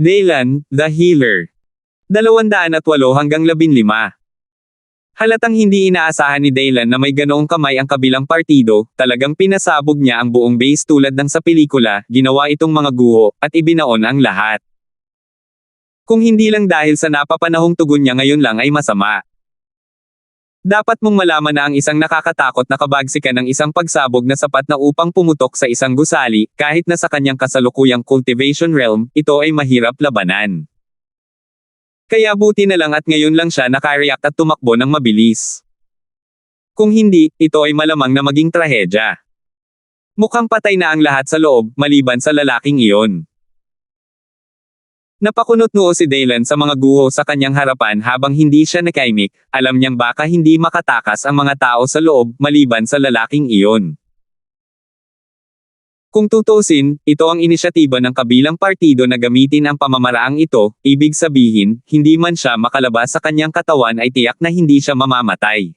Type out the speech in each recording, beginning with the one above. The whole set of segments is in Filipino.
Daylan, The Healer. 208 hanggang 15. Halatang hindi inaasahan ni Daylan na may ganoong kamay ang kabilang partido, talagang pinasabog niya ang buong base tulad ng sa pelikula, ginawa itong mga guho, at ibinaon ang lahat. Kung hindi lang dahil sa napapanahong tugon niya ngayon lang ay masama. Dapat mong malaman na ang isang nakakatakot na kabagsikan ng isang pagsabog na sapat na upang pumutok sa isang gusali, kahit na sa kanyang kasalukuyang cultivation realm, ito ay mahirap labanan. Kaya buti na lang at ngayon lang siya nakareact at tumakbo ng mabilis. Kung hindi, ito ay malamang na maging trahedya. Mukhang patay na ang lahat sa loob, maliban sa lalaking iyon. Napakunot noo si Daylan sa mga guho sa kanyang harapan habang hindi siya nakaimik, alam niyang baka hindi makatakas ang mga tao sa loob, maliban sa lalaking iyon. Kung tutusin, ito ang inisyatiba ng kabilang partido na gamitin ang pamamaraang ito, ibig sabihin, hindi man siya makalabas sa kanyang katawan ay tiyak na hindi siya mamamatay.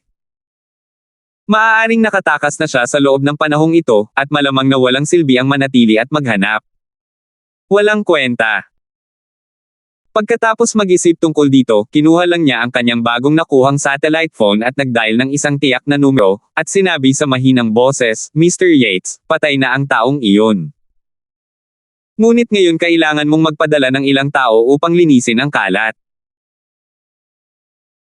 Maaaring nakatakas na siya sa loob ng panahong ito, at malamang na walang silbi ang manatili at maghanap. Walang kwenta. Pagkatapos mag-isip tungkol dito, kinuha lang niya ang kanyang bagong nakuhang satellite phone at nag-dial ng isang tiyak na numero, at sinabi sa mahinang boses, "Mr. Yates, patay na ang taong iyon. Ngunit ngayon kailangan mong magpadala ng ilang tao upang linisin ang kalat.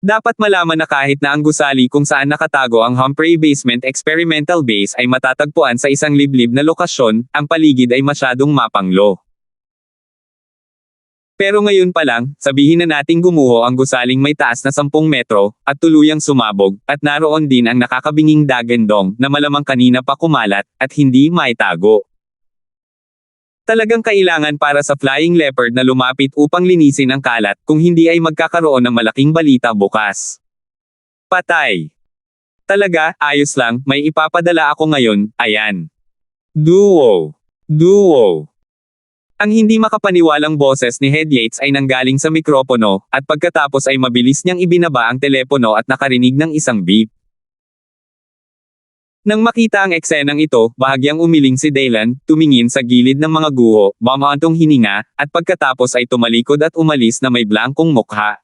Dapat malaman na kahit na ang gusali kung saan nakatago ang Humphrey Basement Experimental Base ay matatagpuan sa isang liblib na lokasyon, ang paligid ay masyadong mapanglo. Pero ngayon pa lang, sabihin na nating gumuho ang gusaling may taas na 10 metro, at tuluyang sumabog, at naroon din ang nakakabinging dagendong, na malamang kanina pa kumalat, at hindi maitago. Talagang kailangan para sa Flying Leopard na lumapit upang linisin ang kalat, kung hindi ay magkakaroon ng malaking balita bukas. Patay. Talaga, ayos lang, may ipapadala ako ngayon, ayan. Duo. Ang hindi makapaniwalang boses ni Head Yates ay nanggaling sa mikropono, at pagkatapos ay mabilis niyang ibinaba ang telepono at nakarinig ng isang beep. Nang makita ang eksenang ito, bahagyang umiling si Daylan, tumingin sa gilid ng mga guho, mamantong hininga, at pagkatapos ay tumalikod at umalis na may blankong mukha.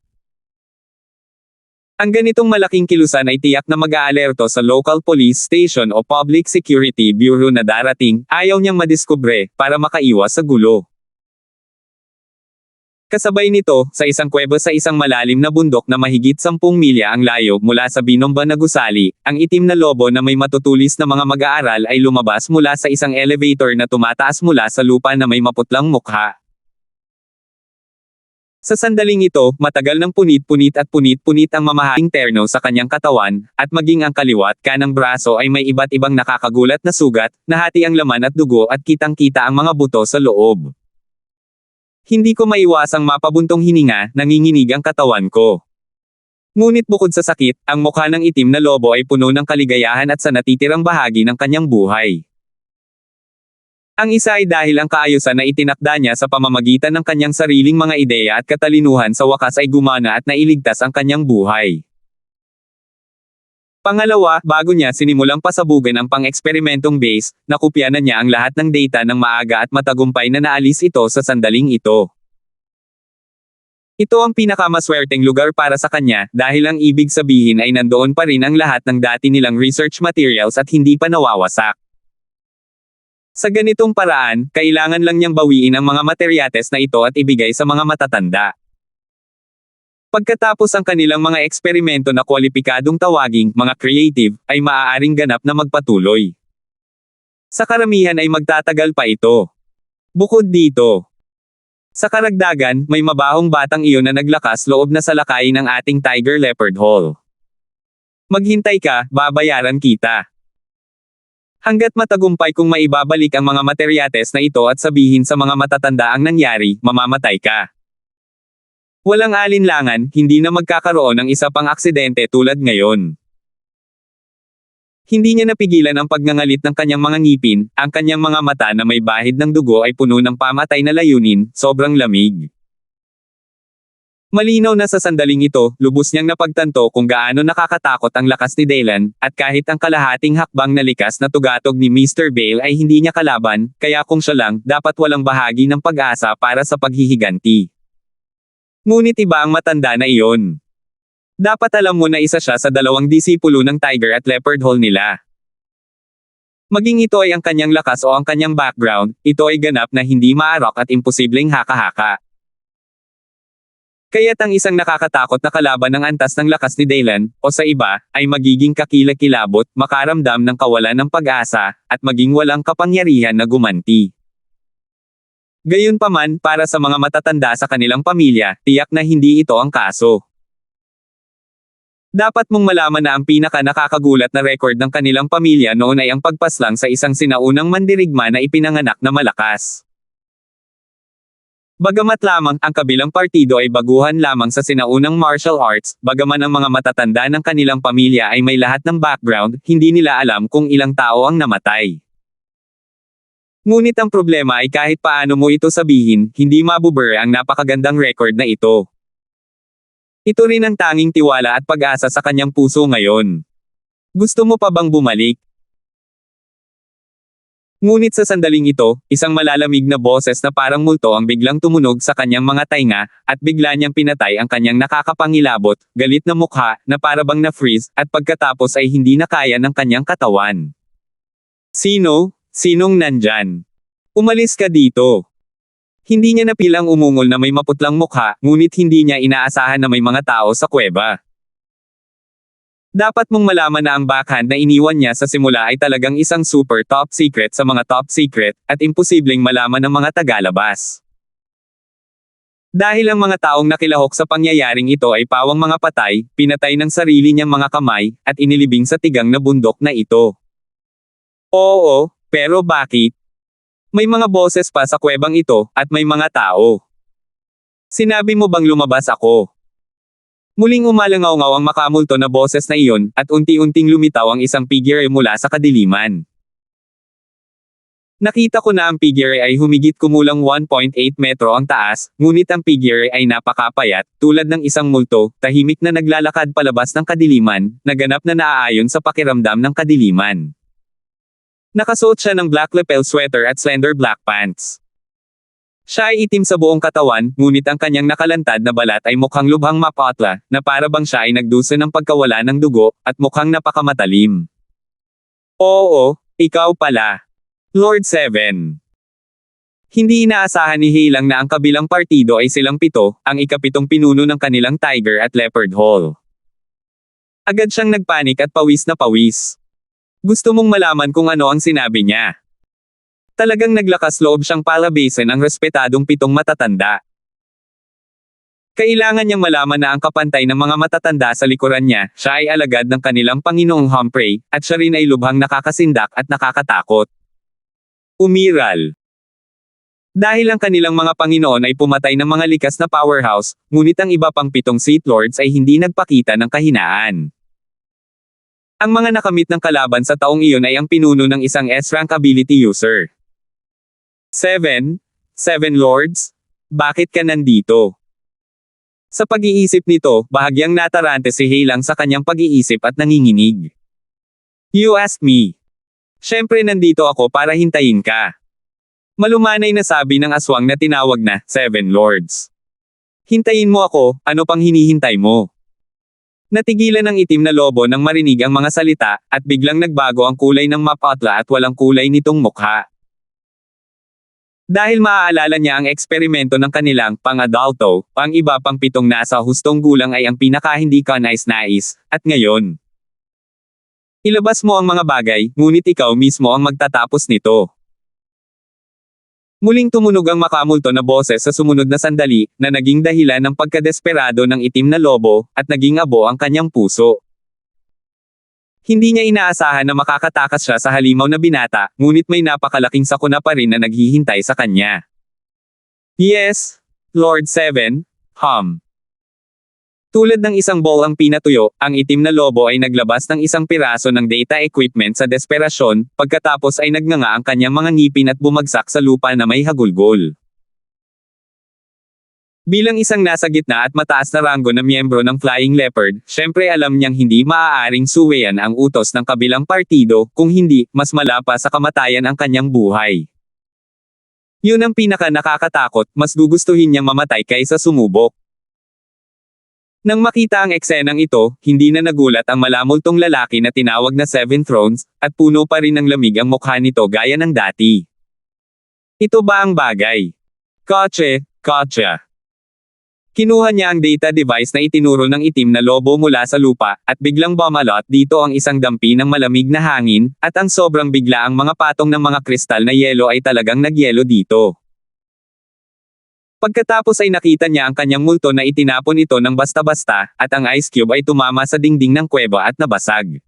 Ang ganitong malaking kilusan ay tiyak na mag-aalerto sa local police station o public security bureau na darating, ayaw niyang madiskubre, para makaiwas sa gulo. Kasabay nito, sa isang kuweba sa isang malalim na bundok na mahigit 10 milya ang layo mula sa binomba na gusali, ang itim na lobo na may matutulis na mga mag-aaral ay lumabas mula sa isang elevator na tumataas mula sa lupa na may maputlang mukha. Sa sandaling ito, matagal ng punit-punit ang mamahaling terno sa kanyang katawan, at maging ang kaliwat kanang braso ay may iba't ibang nakakagulat na sugat, nahati ang laman at dugo at kitang-kita ang mga buto sa loob. Hindi ko maiwasang mapabuntong hininga, nanginginig ang katawan ko. Ngunit bukod sa sakit, ang mukha ng itim na lobo ay puno ng kaligayahan at sa natitirang bahagi ng kanyang buhay. Ang isa ay dahil ang kaayusan na itinakda niya sa pamamagitan ng kanyang sariling mga ideya at katalinuhan sa wakas ay gumana at nailigtas ang kanyang buhay. Pangalawa, bago niya sinimulang pasabugan ang pang-eksperimentong base, nakopya na niya ang lahat ng data ng maaga at matagumpay na naalis ito sa sandaling ito. Ito ang pinakamaswerteng lugar para sa kanya, dahil ang ibig sabihin ay nandoon pa rin ang lahat ng dati nilang research materials at hindi pa nawawasak. Sa ganitong paraan, kailangan lang niyang bawiin ang mga materyates na ito at ibigay sa mga matatanda. Pagkatapos ang kanilang mga eksperimento na kwalipikadong tawaging, mga creative, ay maaaring ganap na magpatuloy. Sa karamihan ay magtatagal pa ito. Bukod dito, sa karagdagan, may mabahong batang iyon na naglakas loob na salakayin ang ating Tiger Leopard Hall. Maghintay ka, babayaran kita. Hanggat matagumpay kung maibabalik ang mga materyates na ito at sabihin sa mga matatanda ang nangyari, mamamatay ka. Walang alinlangan, hindi na magkakaroon ng isa pang aksidente tulad ngayon. Hindi niya napigilan ang pagngangalit ng kanyang mga ngipin, ang kanyang mga mata na may bahid ng dugo ay puno ng pamatay na layunin, sobrang lamig. Malinaw na sa sandaling ito, lubos niyang napagtanto kung gaano nakakatakot ang lakas ni Dylan, at kahit ang kalahating hakbang na likas na tugatog ni Mr. Bale ay hindi niya kalaban, kaya kung siya lang, dapat walang bahagi ng pag-asa para sa paghihiganti. Ngunit iba ang matanda na iyon. Dapat alam mo na isa siya sa dalawang disipulo ng Tiger at Leopard Hall nila. Maging ito ay ang kanyang lakas o ang kanyang background, ito ay ganap na hindi maarok at imposibleng haka-haka. Kaya't ang isang nakakatakot na kalaban ng antas ng lakas ni Dylan, o sa iba, ay magiging kakilakilabot, makaramdam ng kawalan ng pag-asa, at maging walang kapangyarihan na gumanti. Gayunpaman, para sa mga matatanda sa kanilang pamilya, tiyak na hindi ito ang kaso. Dapat mong malaman na ang pinaka-nakakagulat na record ng kanilang pamilya noon ay ang pagpaslang sa isang sinaunang mandirigma na ipinanganak na malakas. Bagamat lamang ang kabilang partido ay baguhan lamang sa sinaunang martial arts, bagaman ang mga matatanda ng kanilang pamilya ay may lahat ng background, hindi nila alam kung ilang tao ang namatay. Ngunit ang problema ay kahit paano mo ito sabihin, hindi mabubure ang napakagandang record na ito. Ito rin ang tanging tiwala at pag-asa sa kanyang puso ngayon. Gusto mo pa bang bumalik? Ngunit sa sandaling ito, isang malalamig na boses na parang multo ang biglang tumunog sa kanyang mga tainga, at bigla niyang pinatay ang kanyang nakakapangilabot, galit na mukha, na parabang na-freeze, at pagkatapos ay hindi na kaya ng kanyang katawan. Sino? Sinong nandyan? Umalis ka dito. Hindi niya napilang umungol na may maputlang mukha, ngunit hindi niya inaasahan na may mga tao sa kuweba. Dapat mong malaman na ang backhand na iniwan niya sa simula ay talagang isang super top secret sa mga top secret, at imposibleng malaman ng mga tagalabas. Dahil ang mga taong nakilahok sa pangyayaring ito ay pawang mga patay, pinatay ng sarili niyang mga kamay, at inilibing sa tigang na bundok na ito. Oo, pero bakit? May mga boses pa sa kuwebang ito, at may mga tao. Sinabi mo bang lumabas ako? Muling umalangaw-ngaw ang makamulto na boses na iyon, at unti-unting lumitaw ang isang figure mula sa kadiliman. Nakita ko na ang figure ay humigit kumulang 1.8 metro ang taas, ngunit ang figure ay napakapayat, tulad ng isang multo, tahimik na naglalakad palabas ng kadiliman, na ganap na naaayon sa pakiramdam ng kadiliman. Nakasuot siya ng black lapel sweater at slender black pants. Siya ay itim sa buong katawan, ngunit ang kanyang nakalantad na balat ay mukhang lubhang mapatla, na parabang siya ay nagdusa ng pagkawala ng dugo, at mukhang napakamatalim. Oo, ikaw pala. Lord 7. Hindi inaasahan ni Heilang na ang kabilang partido ay silang 7, ang ikapitong pinuno ng kanilang Tiger at Leopard Hall. Agad siyang nagpanik at pawis na pawis. Gusto mong malaman kung ano ang sinabi niya. Talagang naglakas loob siyang palabasin ang respetadong 7 matatanda. Kailangan niyang malaman na ang kapantay ng mga matatanda sa likuran niya, siya ay alagad ng kanilang Panginoong Humphrey, at siya rin ay lubhang nakakasindak at nakakatakot. Umiral. Dahil ang kanilang mga Panginoon ay pumatay ng mga likas na powerhouse, ngunit ang iba pang 7 Sith Lords ay hindi nagpakita ng kahinaan. Ang mga nakamit ng kalaban sa taong iyon ay ang pinuno ng isang S-rank ability user. 7 Lords? Bakit ka nandito? Sa pag-iisip nito, bahagyang natarante si Heilang sa kanyang pag-iisip at nanginginig. You asked me. Siyempre nandito ako para hintayin ka. Malumanay na sabi ng aswang na tinawag na 7 Lords. Hintayin mo ako, ano pang hinihintay mo? Natigilan ng itim na lobo nang marinig ang mga salita, at biglang nagbago ang kulay ng mapatla at walang kulay nitong mukha. Dahil maaalala niya ang eksperimento ng kanilang pang-adulto, ang iba pang 7 nasa hustong gulang ay ang pinaka-hindi ka nais-nais, at ngayon. Ilabas mo ang mga bagay, ngunit ikaw mismo ang magtatapos nito. Muling tumunog ang makamulto na boses sa sumunod na sandali, na naging dahilan ng pagkadesperado ng itim na lobo, at naging abo ang kanyang puso. Hindi niya inaasahan na makakatakas siya sa halimaw na binata, ngunit may napakalaking sakuna pa rin na naghihintay sa kanya. Yes, Lord 7, Tulad ng isang ball ang pinatuyo, ang itim na lobo ay naglabas ng isang piraso ng data equipment sa desperasyon, pagkatapos ay nagnganga ang kanyang mga ngipin at bumagsak sa lupa na may hagulgol. Bilang isang nasa gitna at mataas na ranggo na miyembro ng Flying Leopard, syempre alam niyang hindi maaaring suwayan ang utos ng kabilang partido, kung hindi, mas malapa sa kamatayan ang kanyang buhay. Yun ang pinaka nakakatakot, mas gugustuhin niyang mamatay kaysa sumubok. Nang makita ang eksenang ito, hindi na nagulat ang malamultong lalaki na tinawag na Seven Thrones, at puno pa rin ng lamig ang mukha nito gaya ng dati. Ito ba ang bagay? Kotse. Kinuha niya ang data device na itinuro ng itim na lobo mula sa lupa, at biglang bumalot dito ang isang dampi ng malamig na hangin, at ang sobrang bigla ang mga patong ng mga kristal na yelo ay talagang nagyelo dito. Pagkatapos ay nakita niya ang kanyang multo na itinapon ito ng basta-basta, at ang ice cube ay tumama sa dingding ng kuweba at nabasag.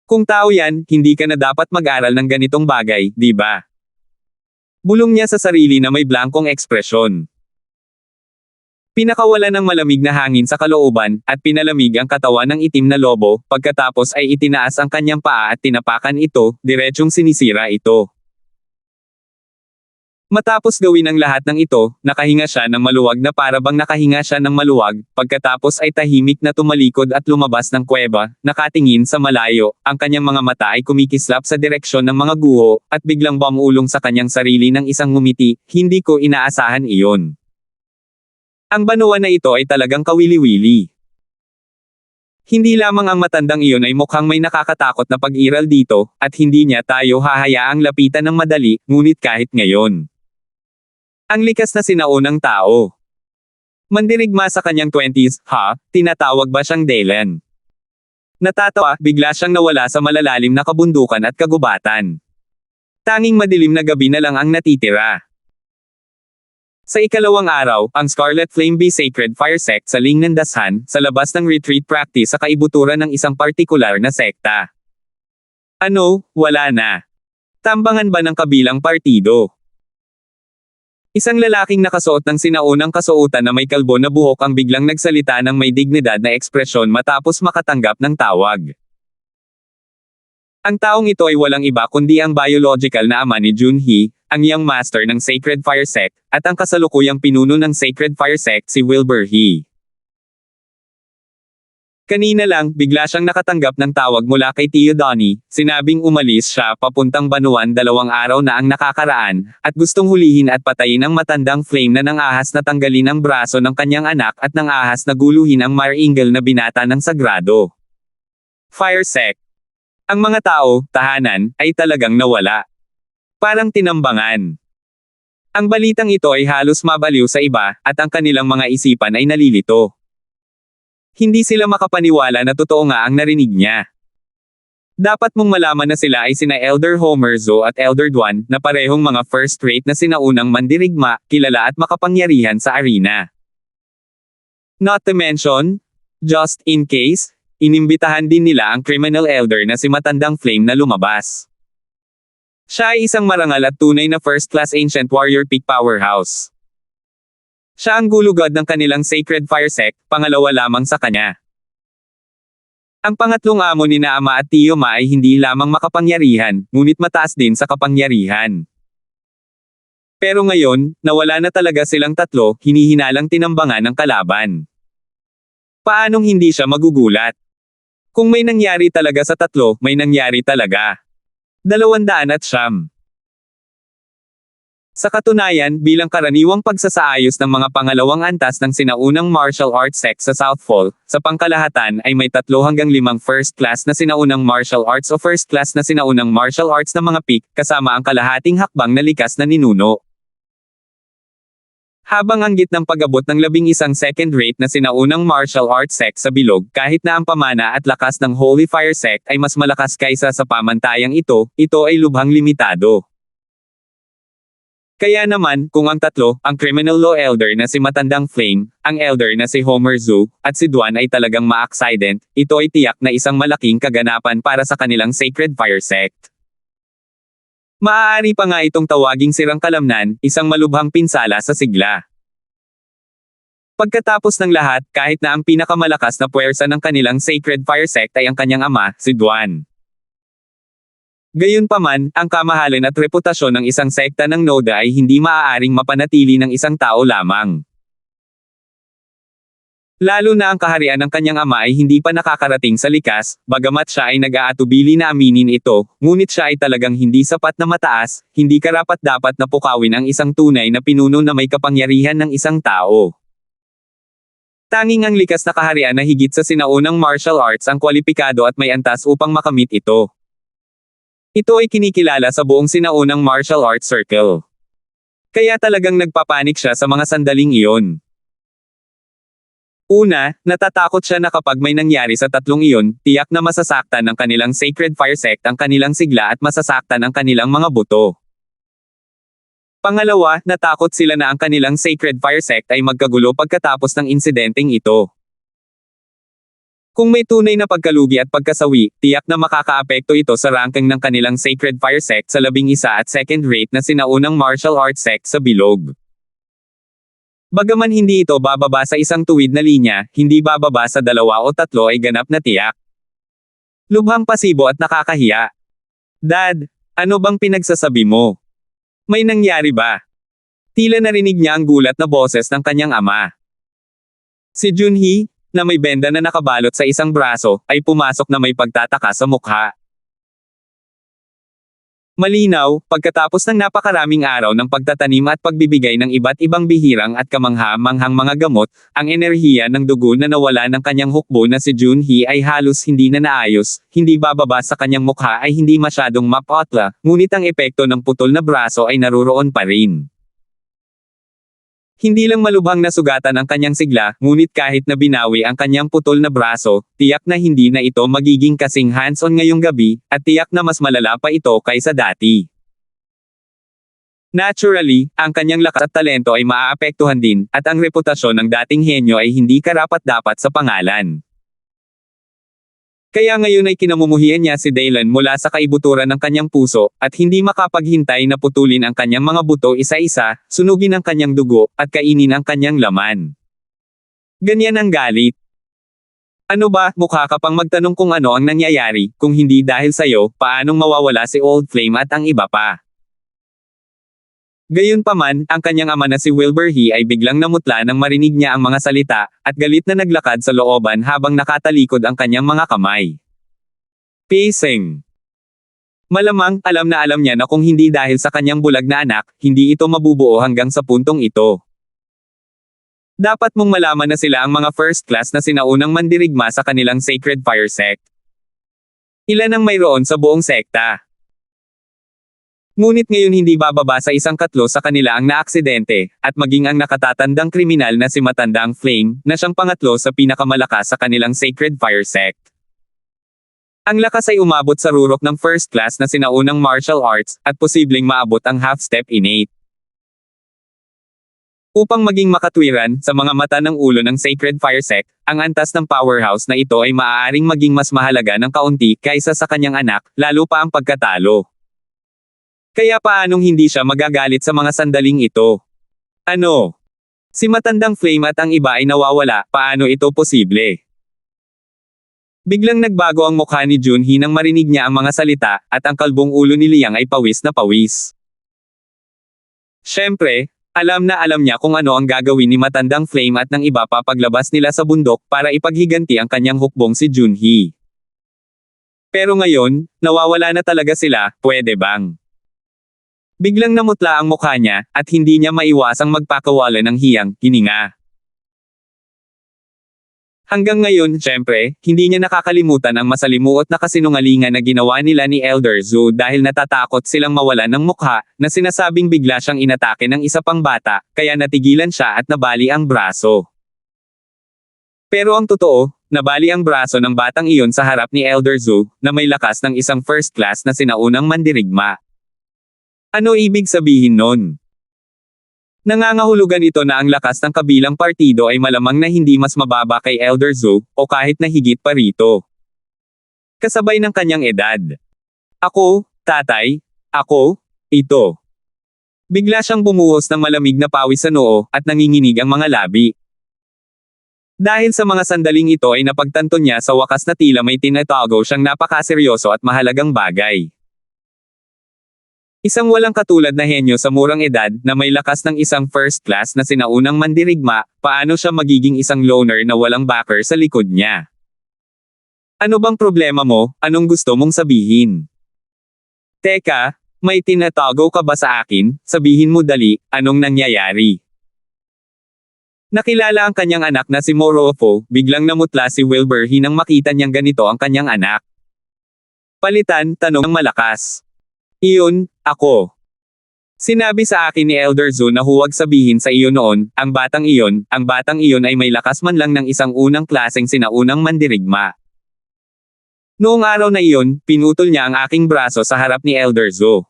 Kung tao yan, hindi ka na dapat mag-aral ng ganitong bagay, di ba? Bulong niya sa sarili na may blankong ekspresyon. Pinakawala ng malamig na hangin sa kalooban, at pinalamig ang katawan ng itim na lobo, pagkatapos ay itinaas ang kanyang paa at tinapakan ito, diretsyong sinisira ito. Matapos gawin ang lahat ng ito, nakahinga siya ng maluwag na para bang nakahinga siya ng maluwag, pagkatapos ay tahimik na tumalikod at lumabas ng kuweba, nakatingin sa malayo, ang kanyang mga mata ay kumikislap sa direksyon ng mga guho, at biglang bumulong sa kanyang sarili ng isang ngumiti, hindi ko inaasahan iyon. Ang banuan na ito ay talagang kawili-wili. Hindi lamang ang matandang iyon ay mukhang may nakakatakot na pag-iral dito, at hindi niya tayo hahayaang lapitan ng madali, ngunit kahit ngayon. Ang likas na sinaunang tao. Mandirigma sa kanyang 20s, tinatawag ba siyang Dalen? Natatawa, bigla siyang nawala sa malalalim na kabundukan at kagubatan. Tanging madilim na gabi na lang ang natitira. Sa ikalawang araw, ang Scarlet Flame Bee Sacred Fire Sect sa Lingnan Dashan, sa labas ng retreat practice sa kaibuturan ng isang partikular na sekta. Ano, wala na. Tambangan ba ng kabilang partido? Isang lalaking nakasuot ng sinaunang kasuotan na may kalbo na buhok ang biglang nagsalita ng may dignidad na ekspresyon matapos makatanggap ng tawag. Ang taong ito ay walang iba kundi ang biological na ama ni Junhee, ang young master ng Sacred Fire Sect, at ang kasalukuyang pinuno ng Sacred Fire Sect si Wilbur He. Kanina lang, bigla siyang nakatanggap ng tawag mula kay Tio Donnie, sinabing umalis siya papuntang Banuan 2 araw na ang nakakaraan, at gustong hulihin at patayin ang matandang flame na nang ahas na tanggalin ang braso ng kanyang anak at nang ahas na guluhin ang maringal na binata ng sagrado. Fire Sect. Ang mga tao, tahanan, ay talagang nawala. Parang tinambangan. Ang balitang ito ay halos mabaliw sa iba, at ang kanilang mga isipan ay nalilito. Hindi sila makapaniwala na totoo nga ang narinig niya. Dapat mong malaman na sila ay sina Elder Homer Zo at Elder Dwan, na parehong mga first-rate na sinaunang mandirigma, kilala at makapangyarihan sa arena. Not to mention, just in case, inimbitahan din nila ang criminal elder na si Matandang Flame na lumabas. Siya ay isang marangal at tunay na first-class ancient warrior peak powerhouse. Siya ang gulugod ng kanilang Sacred Fire Sect, pangalawa lamang sa kanya. Ang pangatlong amo ni na Ama at Tio Ma ay hindi lamang makapangyarihan, ngunit mataas din sa kapangyarihan. Pero ngayon, nawala na talaga silang tatlo, hinihinalang tinambangan ng kalaban. Paanong hindi siya magugulat? Kung may nangyari talaga sa tatlo, may nangyari talaga. 209. Sa katunayan, bilang karaniwang pagsasaayos ng mga pangalawang antas ng sinaunang martial arts sect sa Southfall, sa pangkalahatan ay may 3 hanggang 5 first class na sinaunang martial arts o first class na sinaunang martial arts na mga peak, kasama ang kalahating hakbang na likas na ninuno. Habang ang gitnang pag-abot ng 11 second-rate na sinaunang martial arts sect sa bilog, kahit na ang pamana at lakas ng Holy Fire Sect ay mas malakas kaysa sa pamantayang ito ay lubhang limitado. Kaya naman, kung ang tatlo, ang criminal law elder na si Matandang Flame, ang elder na si Homer Zo, at si Dwan ay talagang ma-accident, ito ay tiyak na isang malaking kaganapan para sa kanilang Sacred Fire Sect. Maaari pa nga itong tawaging sirang kalamnan, isang malubhang pinsala sa sigla. Pagkatapos ng lahat, kahit na ang pinakamalakas na puwersa ng kanilang Sacred Fire Sect ay ang kanyang ama, si Dwan. Gayunpaman, ang kamahalan at reputasyon ng isang sekta ng Noda ay hindi maaaring mapanatili ng isang tao lamang. Lalo na ang kaharian ng kanyang ama ay hindi pa nakakarating sa likas, bagamat siya ay nag-aatubili na aminin ito, ngunit siya ay talagang hindi sapat na mataas, hindi karapat-dapat na pukawin ang isang tunay na pinuno na may kapangyarihan ng isang tao. Tanging ang likas na kaharian na higit sa sinaunang martial arts ang kwalipikado at may antas upang makamit ito. Ito ay kinikilala sa buong sinaunang martial arts circle. Kaya talagang nagpapanik siya sa mga sandaling iyon. Una, natatakot siya na kapag may nangyari sa tatlong iyon, tiyak na masasaktan ng kanilang Sacred Fire Sect ang kanilang sigla at masasaktan ang kanilang mga buto. Pangalawa, natakot sila na ang kanilang Sacred Fire Sect ay magkagulo pagkatapos ng insidenteng ito. Kung may tunay na pagkalugi at pagkasawi, tiyak na makakaapekto ito sa ranking ng kanilang Sacred Fire Sect sa 11 at second rate na sinaunang martial arts sect sa bilog. Bagaman hindi ito bababa sa isang tuwid na linya, hindi bababa sa 2 o 3 ay ganap na tiyak. Lubhang pasibo at nakakahiya. Dad, ano bang pinagsasabi mo? May nangyari ba? Tila narinig niya ang gulat na boses ng kanyang ama. Si Junhee, na may benda na nakabalot sa isang braso, ay pumasok na may pagtataka sa mukha. Malinaw, pagkatapos ng napakaraming araw ng pagtatanim at pagbibigay ng iba't ibang bihirang at kamangha-manghang mga gamot, ang enerhiya ng dugo na nawala ng kanyang hukbo na si Junhee ay halos hindi na naayos, hindi bababa sa kanyang mukha ay hindi masyadong mapotla, ngunit ang epekto ng putol na braso ay naruroon pa rin. Hindi lang malubhang nasugatan ang kanyang sigla, ngunit kahit na binawi ang kanyang putol na braso, tiyak na hindi na ito magiging kasing hands-on ngayong gabi, at tiyak na mas malala pa ito kaysa dati. Naturally, ang kanyang lakas at talento ay maaapektuhan din, at ang reputasyon ng dating henyo ay hindi karapat-dapat sa pangalan. Kaya ngayon ay kinamumuhian niya si Dylan mula sa kaibuturan ng kanyang puso, at hindi makapaghintay na putulin ang kanyang mga buto isa-isa, sunugin ang kanyang dugo, at kainin ang kanyang laman. Ganyan ang galit. Ano ba, mukha ka pang magtanong kung ano ang nangyayari, kung hindi dahil sa'yo, paanong mawawala si Old Flame at ang iba pa? Gayunpaman, ang kanyang ama na si Wilbur He ay biglang namutla nang marinig niya ang mga salita, at galit na naglakad sa looban habang nakatalikod ang kanyang mga kamay. Pacing. Malamang, alam na alam niya na kung hindi dahil sa kanyang bulag na anak, hindi ito mabubuo hanggang sa puntong ito. Dapat mong malaman na sila ang mga first class na sinaunang mandirigma sa kanilang Sacred Fire Sect. Ilan ang mayroon sa buong sekta? Ngunit ngayon hindi bababa sa 1/4 sa kanila ang naaksidente, at maging ang nakatatandang kriminal na si Matandang Flame, na siyang pangatlo sa pinakamalakas sa kanilang Sacred Fire Sect. Ang lakas ay umabot sa rurok ng first class na sinaunang martial arts, at posibleng maabot ang half-step innate. Upang maging makatwiran sa mga mata ng ulo ng Sacred Fire Sect, ang antas ng powerhouse na ito ay maaaring maging mas mahalaga ng kaunti kaysa sa kanyang anak, lalo pa ang pagkatalo. Kaya paanong hindi siya magagalit sa mga sandaling ito? Ano? Si Matandang Flame at ang iba ay nawawala, paano ito posible? Biglang nagbago ang mukha ni Junhee nang marinig niya ang mga salita, at ang kalbong ulo ni Liang ay pawis na pawis. Siyempre, alam na alam niya kung ano ang gagawin ni Matandang Flame at ng iba pa paglabas nila sa bundok para ipaghiganti ang kanyang hukbong si Junhee. Pero ngayon, nawawala na talaga sila, pwede bang? Biglang namutla ang mukha niya, at hindi niya maiwasang magpakawala ng hiyang, hininga. Hanggang ngayon, syempre, hindi niya nakakalimutan ang masalimuot na kasinungalingan na ginawa nila ni Elder Zhu dahil natatakot silang mawalan ng mukha, na sinasabing bigla siyang inatake ng isa pang bata, kaya natigilan siya at nabali ang braso. Pero ang totoo, nabali ang braso ng batang iyon sa harap ni Elder Zhu, na may lakas ng isang first class na sinaunang mandirigma. Ano ibig sabihin nun? Nangangahulugan ito na ang lakas ng kabilang partido ay malamang na hindi mas mababa kay Elder Zhu, o kahit na higit pa rito. Kasabay ng kanyang edad. Ako, tatay, ako, ito. Bigla siyang bumuhos ng malamig na pawis sa noo, at nanginginig ang mga labi. Dahil sa mga sandaling ito ay napagtanto niya sa wakas na tila may tinatago siyang napakaseryoso at mahalagang bagay. Isang walang katulad na henyo sa murang edad na may lakas ng isang first class na sinaunang mandirigma, paano siya magiging isang loner na walang backer sa likod niya? Ano bang problema mo? Anong gusto mong sabihin? Teka, may tinatago ka ba sa akin? Sabihin mo dali, anong nangyayari? Nakilala ang kanyang anak na si Morofo, biglang namutla si Wilbur nang makita niyang ganito ang kanyang anak. Palitan, tanong ng malakas. Iyon, ako. Sinabi sa akin ni Elder Zu na huwag sabihin sa iyo noon, ang batang iyon ay may lakas man lang ng isang unang klaseng sinaunang mandirigma. Noong araw na iyon, pinutol niya ang aking braso sa harap ni Elder Zu.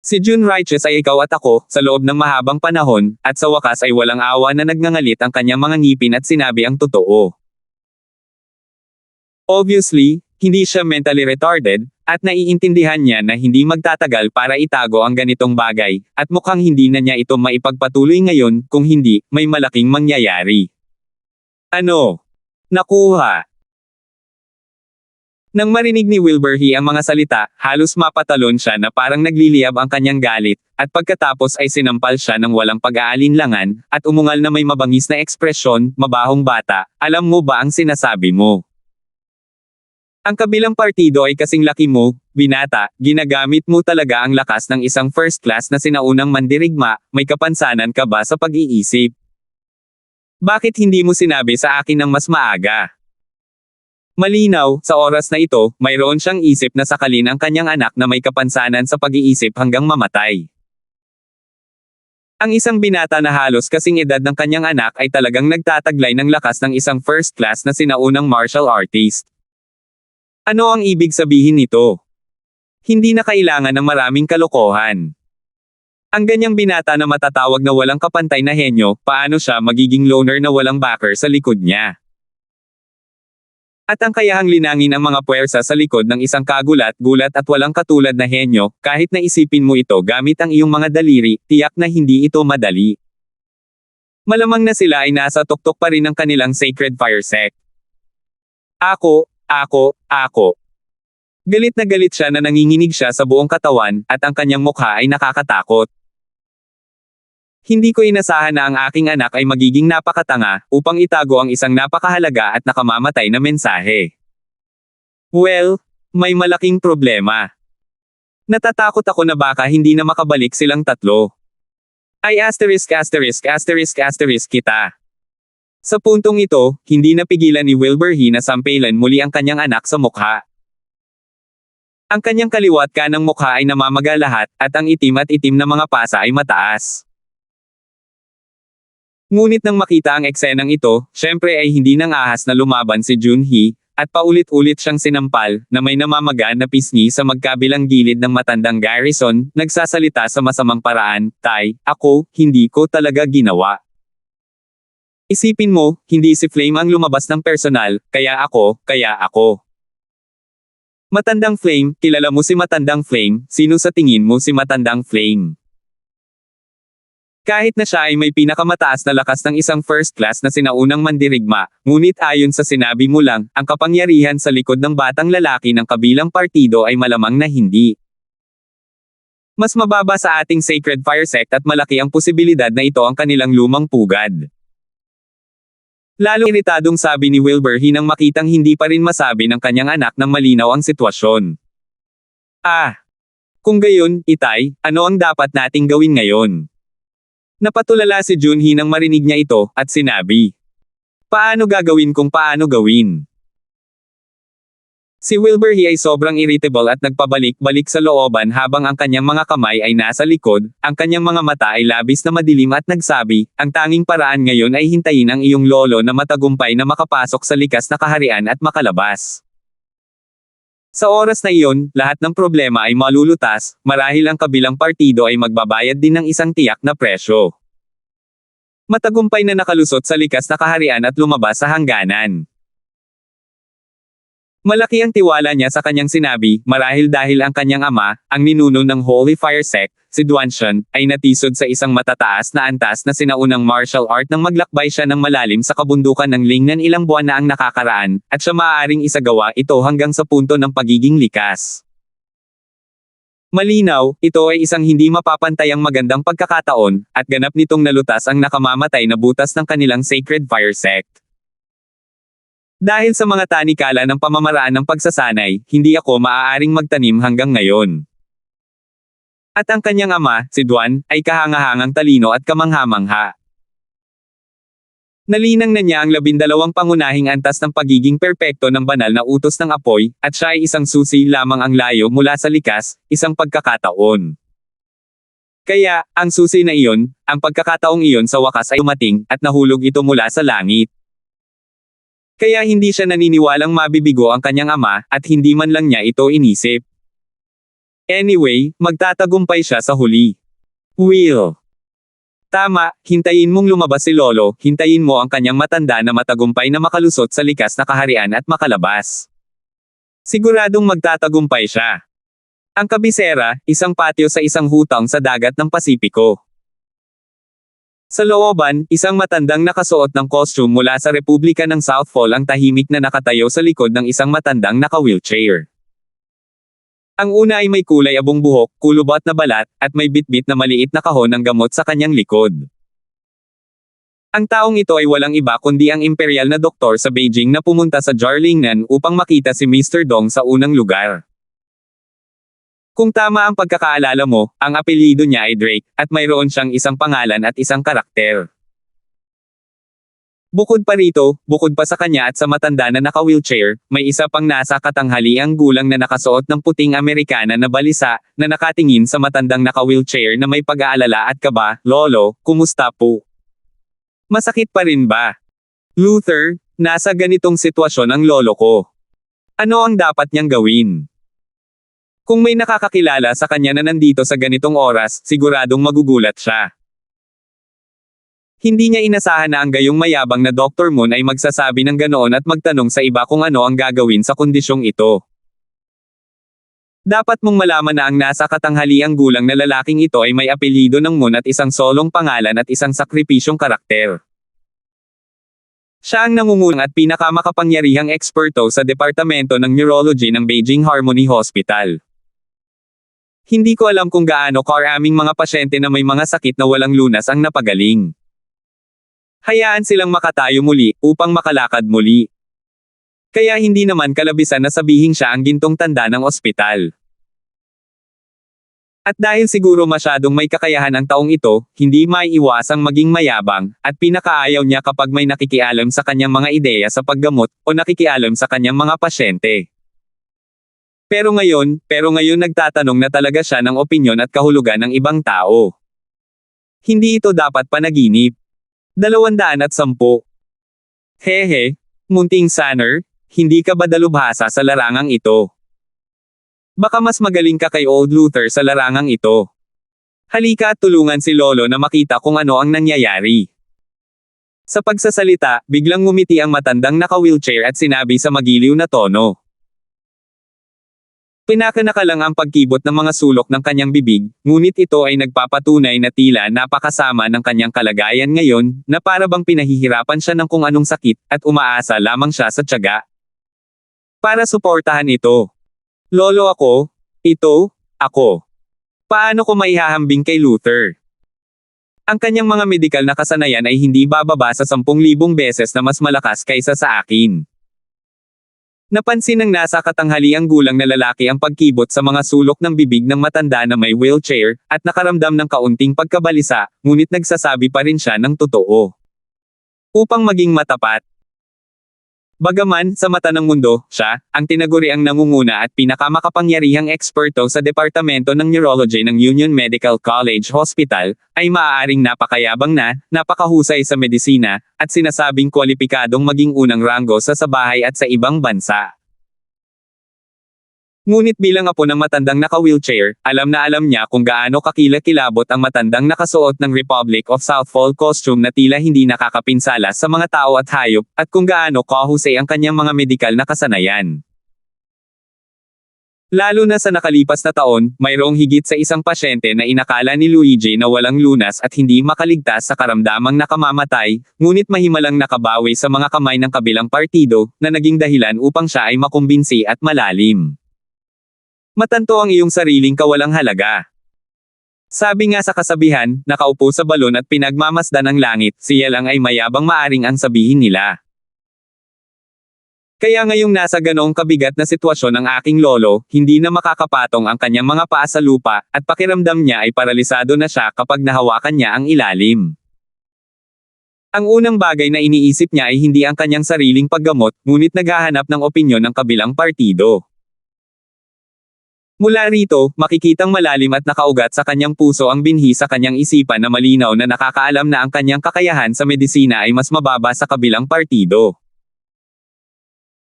Si June Righteous ay ikaw at ako, sa loob ng mahabang panahon, at sa wakas ay walang awa na nagngangalit ang kanyang mga ngipin at sinabi ang totoo. Obviously, hindi siya mentally retarded, at naiintindihan niya na hindi magtatagal para itago ang ganitong bagay, at mukhang hindi na niya ito maipagpatuloy ngayon, kung hindi, may malaking mangyayari. Ano? Nakuha. Nang marinig ni Wilbur ang mga salita, halos mapatalon siya na parang nagliliyab ang kanyang galit, at pagkatapos ay sinampal siya ng walang pag-aalinlangan, at umungal na may mabangis na ekspresyon, mabahong bata, alam mo ba ang sinasabi mo? Ang kabilang partido ay kasing laki mo, binata, ginagamit mo talaga ang lakas ng isang first class na sinaunang mandirigma, may kapansanan ka ba sa pag-iisip? Bakit hindi mo sinabi sa akin ng mas maaga? Malinaw, sa oras na ito, mayroon siyang isip na sakalin ang kanyang anak na may kapansanan sa pag-iisip hanggang mamatay. Ang isang binata na halos kasing edad ng kanyang anak ay talagang nagtataglay ng lakas ng isang first class na sinaunang martial artist. Ano ang ibig sabihin nito? Hindi na kailangan ng maraming kalokohan. Ang ganyang binata na matatawag na walang kapantay na henyo, paano siya magiging loner na walang backer sa likod niya? At ang kayahang linangin ang mga puwersa sa likod ng isang kagulat-gulat at walang katulad na henyo, kahit na isipin mo ito gamit ang iyong mga daliri, tiyak na hindi ito madali. Malamang na sila ay nasa tuktok pa rin ng kanilang sacred fire sect. Ako. Galit na galit siya na nanginginig siya sa buong katawan, at ang kanyang mukha ay nakakatakot. Hindi ko inasahan na ang aking anak ay magiging napakatanga, upang itago ang isang napakahalaga at nakamamatay na mensahe. Well, may malaking problema. Natatakot ako na baka hindi na makabalik silang tatlo. Ay asterisk kita. Sa puntong ito, hindi napigilan ni Wilbur na sampelan muli ang kanyang anak sa mukha. Ang kanyang kaliwat kanang mukha ay namamaga lahat, at ang itim na mga pasa ay mataas. Ngunit nang makita ang eksenang ito, syempre ay hindi nang ahas na lumaban si Junhee, at paulit-ulit siyang sinampal, na may namamaga na pisngi sa magkabilang gilid ng matandang Garrison, nagsasalita sa masamang paraan, "Tay, hindi ko talaga ginawa. Isipin mo, hindi si Flame ang lumabas ng personal, kaya ako. Matandang Flame, kilala mo si Matandang Flame, sino sa tingin mo si Matandang Flame?" Kahit na siya ay may pinakamataas na lakas ng isang first class na sinaunang mandirigma, ngunit ayon sa sinabi mo lang, ang kapangyarihan sa likod ng batang lalaki ng kabilang partido ay malamang na hindi. Mas mababa sa ating sacred fire sect at malaki ang posibilidad na ito ang kanilang lumang pugad. Lalong iritadong sabi ni Wilbur nang makitang hindi pa rin masabi ng kanyang anak ng malinaw ang sitwasyon. Kung gayon, Itay, ano ang dapat nating gawin ngayon? Napatulala si Junhee nang marinig niya ito, at sinabi, "Paano gagawin kung paano gawin?" Si Wilbur ay sobrang irritable at nagpabalik-balik sa looban habang ang kanyang mga kamay ay nasa likod, ang kanyang mga mata ay labis na madilim at nagsabi, "Ang tanging paraan ngayon ay hintayin ang iyong lolo na matagumpay na makapasok sa likas na kaharian at makalabas." Sa oras na iyon, lahat ng problema ay malulutas, marahil ang kabilang partido ay magbabayad din ng isang tiyak na presyo. Matagumpay na nakalusot sa likas na kaharian at lumabas sa hangganan. Malaki ang tiwala niya sa kanyang sinabi, marahil dahil ang kanyang ama, ang ninuno ng Holy Fire Sect, si Duanshan, ay natisod sa isang matataas na antas na sinaunang martial art nang maglakbay siya ng malalim sa kabundukan ng Lingnan ilang buwan na ang nakakaraan, at siya maaaring isagawa ito hanggang sa punto ng pagiging likas. Malinaw, ito ay isang hindi mapapantayang magandang pagkakataon, at ganap nitong nalutas ang nakamamatay na butas ng kanilang Sacred Fire sect. Dahil sa mga tanikala ng pamamaraan ng pagsasanay, hindi ako maaaring magtanim hanggang ngayon. At ang kanyang ama, si Duan, ay kahangahangang talino at kamangha-mangha. Nalinang na niya ang 12 pangunahing antas ng pagiging perpekto ng banal na utos ng apoy, at siya ay isang susi lamang ang layo mula sa likas, isang pagkakataon. Kaya, ang susi na iyon, ang pagkakataong iyon sa wakas ay dumating, at nahulog ito mula sa langit. Kaya hindi siya naniniwalang mabibigo ang kanyang ama, at hindi man lang niya ito inisip. Anyway, magtatagumpay siya sa huli. Will. Tama, hintayin mong lumabas si Lolo, hintayin mo ang kanyang matanda na matagumpay na makalusot sa likas na kaharian at makalabas. Siguradong magtatagumpay siya. Ang kabisera, isang patio sa isang hutang sa dagat ng Pasipiko. Sa looban, isang matandang nakasuot ng costume mula sa Republika ng South Fall ang tahimik na nakatayo sa likod ng isang matandang naka-wheelchair. Ang una ay may kulay abong buhok, kulubot na balat, at may bitbit na maliit na kahon ng gamot sa kanyang likod. Ang taong ito ay walang iba kundi ang imperial na doktor sa Beijing na pumunta sa Jarlingnan upang makita si Mr. Dong sa unang lugar. Kung tama ang pagkakaalala mo, ang apelyido niya ay Drake, at mayroon siyang isang pangalan at isang karakter. Bukod pa rito, bukod pa sa kanya at sa matanda na naka-wheelchair, may isa pang nasa katanghaliang gulang na nakasuot ng puting Amerikana na balisa, na nakatingin sa matandang naka-wheelchair na may pag-aalala at kaba. Lolo, kumusta po? Masakit pa rin ba? Luther, nasa ganitong sitwasyon ang lolo ko. Ano ang dapat niyang gawin? Kung may nakakakilala sa kanya na nandito sa ganitong oras, siguradong magugulat siya. Hindi niya inasahan na ang gayong mayabang na Dr. Moon ay magsasabi ng ganoon at magtanong sa iba kung ano ang gagawin sa kondisyong ito. Dapat mong malaman na ang nasa katanghaliang gulang na lalaking ito ay may apelyido ng Moon at isang solong pangalan at isang sakripisyong karakter. Siya ang nangungunang at pinakamakapangyarihang eksperto sa Departamento ng Neurology ng Beijing Harmony Hospital. Hindi ko alam kung gaano karaming mga pasyente na may mga sakit na walang lunas ang napagaling. Hayaan silang makatayo muli, upang makalakad muli. Kaya hindi naman kalabisan na sabihin siya ang gintong tanda ng ospital. At dahil siguro masyadong may kakayahan ang taong ito, hindi maiiwasang maging mayabang, at pinakaayaw niya kapag may nakikialam sa kanyang mga ideya sa paggamot, o nakikialam sa kanyang mga pasyente. Pero ngayon nagtatanong na talaga siya ng opinyon at kahulugan ng ibang tao. Hindi ito dapat panaginip. 210. Hehe, munting Sanner, hindi ka ba dalubhasa sa larangang ito? Baka mas magaling ka kay Old Luther sa larangang ito. Halika at tulungan si Lolo na makita kung ano ang nangyayari. Sa pagsasalita, biglang ngumiti ang matandang naka-wheelchair at sinabi sa magiliw na tono. Pinakanaka lang ang pagkibot ng mga sulok ng kanyang bibig, ngunit ito ay nagpapatunay na tila napakasama ng kanyang kalagayan ngayon, na para bang pinahihirapan siya ng kung anong sakit, at umaasa lamang siya sa tiyaga. Para suportahan ito. Lolo ako, ito, ako. Paano ko maihahambing kay Luther? Ang kanyang mga medikal na kasanayan ay hindi bababa sa 10,000 beses na mas malakas kaysa sa akin. Napansin ng nasa katanghaliang gulang na lalaki ang pagkibot sa mga sulok ng bibig ng matanda na may wheelchair, at nakaramdam ng kaunting pagkabalisa, ngunit nagsasabi pa rin siya ng totoo. Upang maging matapat. Bagaman, sa mata ng mundo, siya, ang tinaguriang nangunguna at pinakamakapangyarihang eksperto sa Departamento ng Neurology ng Union Medical College Hospital, ay maaaring napakayabang na, napakahusay sa medisina, at sinasabing kwalipikadong maging unang ranggo sa bahay at sa ibang bansa. Ngunit bilang apo ng matandang naka-wheelchair, alam na alam niya kung gaano kakilakilabot ang matandang nakasuot ng Republic of South Fall costume na tila hindi nakakapinsala sa mga tao at hayop, at kung gaano kahusay ang kanyang mga medikal na kasanayan. Lalo na sa nakalipas na taon, mayroong higit sa isang pasyente na inakala ni Luigi na walang lunas at hindi makaligtas sa karamdamang nakamamatay, ngunit mahimalang nakabawi sa mga kamay ng kabilang partido, na naging dahilan upang siya ay makumbinsi at malalim. Matanto ang iyong sariling kawalang halaga. Sabi nga sa kasabihan, nakaupo sa balon at pinagmamasdan ang langit, siya lang ay mayabang maaring ang sabihin nila. Kaya ngayong nasa ganoong kabigat na sitwasyon ang aking lolo, hindi na makakapatong ang kanyang mga paa sa lupa, at pakiramdam niya ay paralisado na siya kapag nahawakan niya ang ilalim. Ang unang bagay na iniisip niya ay hindi ang kanyang sariling paggamot, ngunit naghahanap ng opinyon ng kabilang partido. Mula rito, makikitang malalim at nakaugat sa kanyang puso ang binhi sa kanyang isipan na malinaw na nakakaalam na ang kanyang kakayahan sa medisina ay mas mababa sa kabilang partido.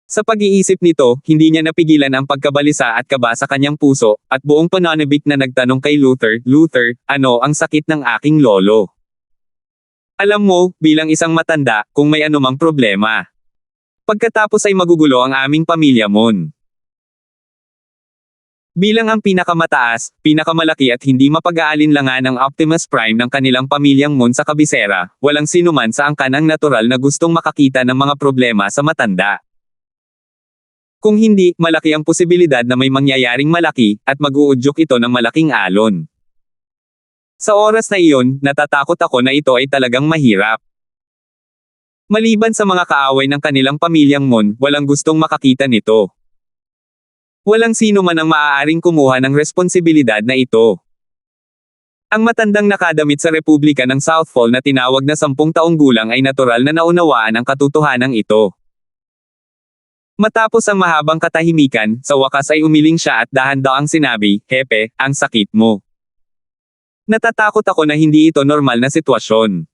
Sa pag-iisip nito, hindi niya napigilan ang pagkabalisa at kaba sa kanyang puso, at buong pananabik na nagtanong kay Luther, "Luther, ano ang sakit ng aking lolo?" Alam mo, bilang isang matanda, kung may anumang problema. Pagkatapos ay magugulo ang aming pamilya mon. Bilang ang pinakamataas, pinakamalaki at hindi mapag-aalinlangan ng Optimus Prime ng kanilang pamilyang mon sa kabisera, walang sinuman sa angkan ang natural na gustong makakita ng mga problema sa matanda. Kung hindi, malaki ang posibilidad na may mangyayaring malaki, at mag-uudyok ito ng malaking alon. Sa oras na iyon, natatakot ako na ito ay talagang mahirap. Maliban sa mga kaaway ng kanilang pamilyang mon, walang gustong makakita nito. Walang sino man ang maaaring kumuha ng responsibilidad na ito. Ang matandang nakadamit sa Republika ng Southfall na tinawag na 10 taong gulang ay natural na naunawaan ang katotohanan ito. Matapos ang mahabang katahimikan, sa wakas ay umiling siya at dahan-daang sinabi, "Hepe, ang sakit mo." Natatakot ako na hindi ito normal na sitwasyon.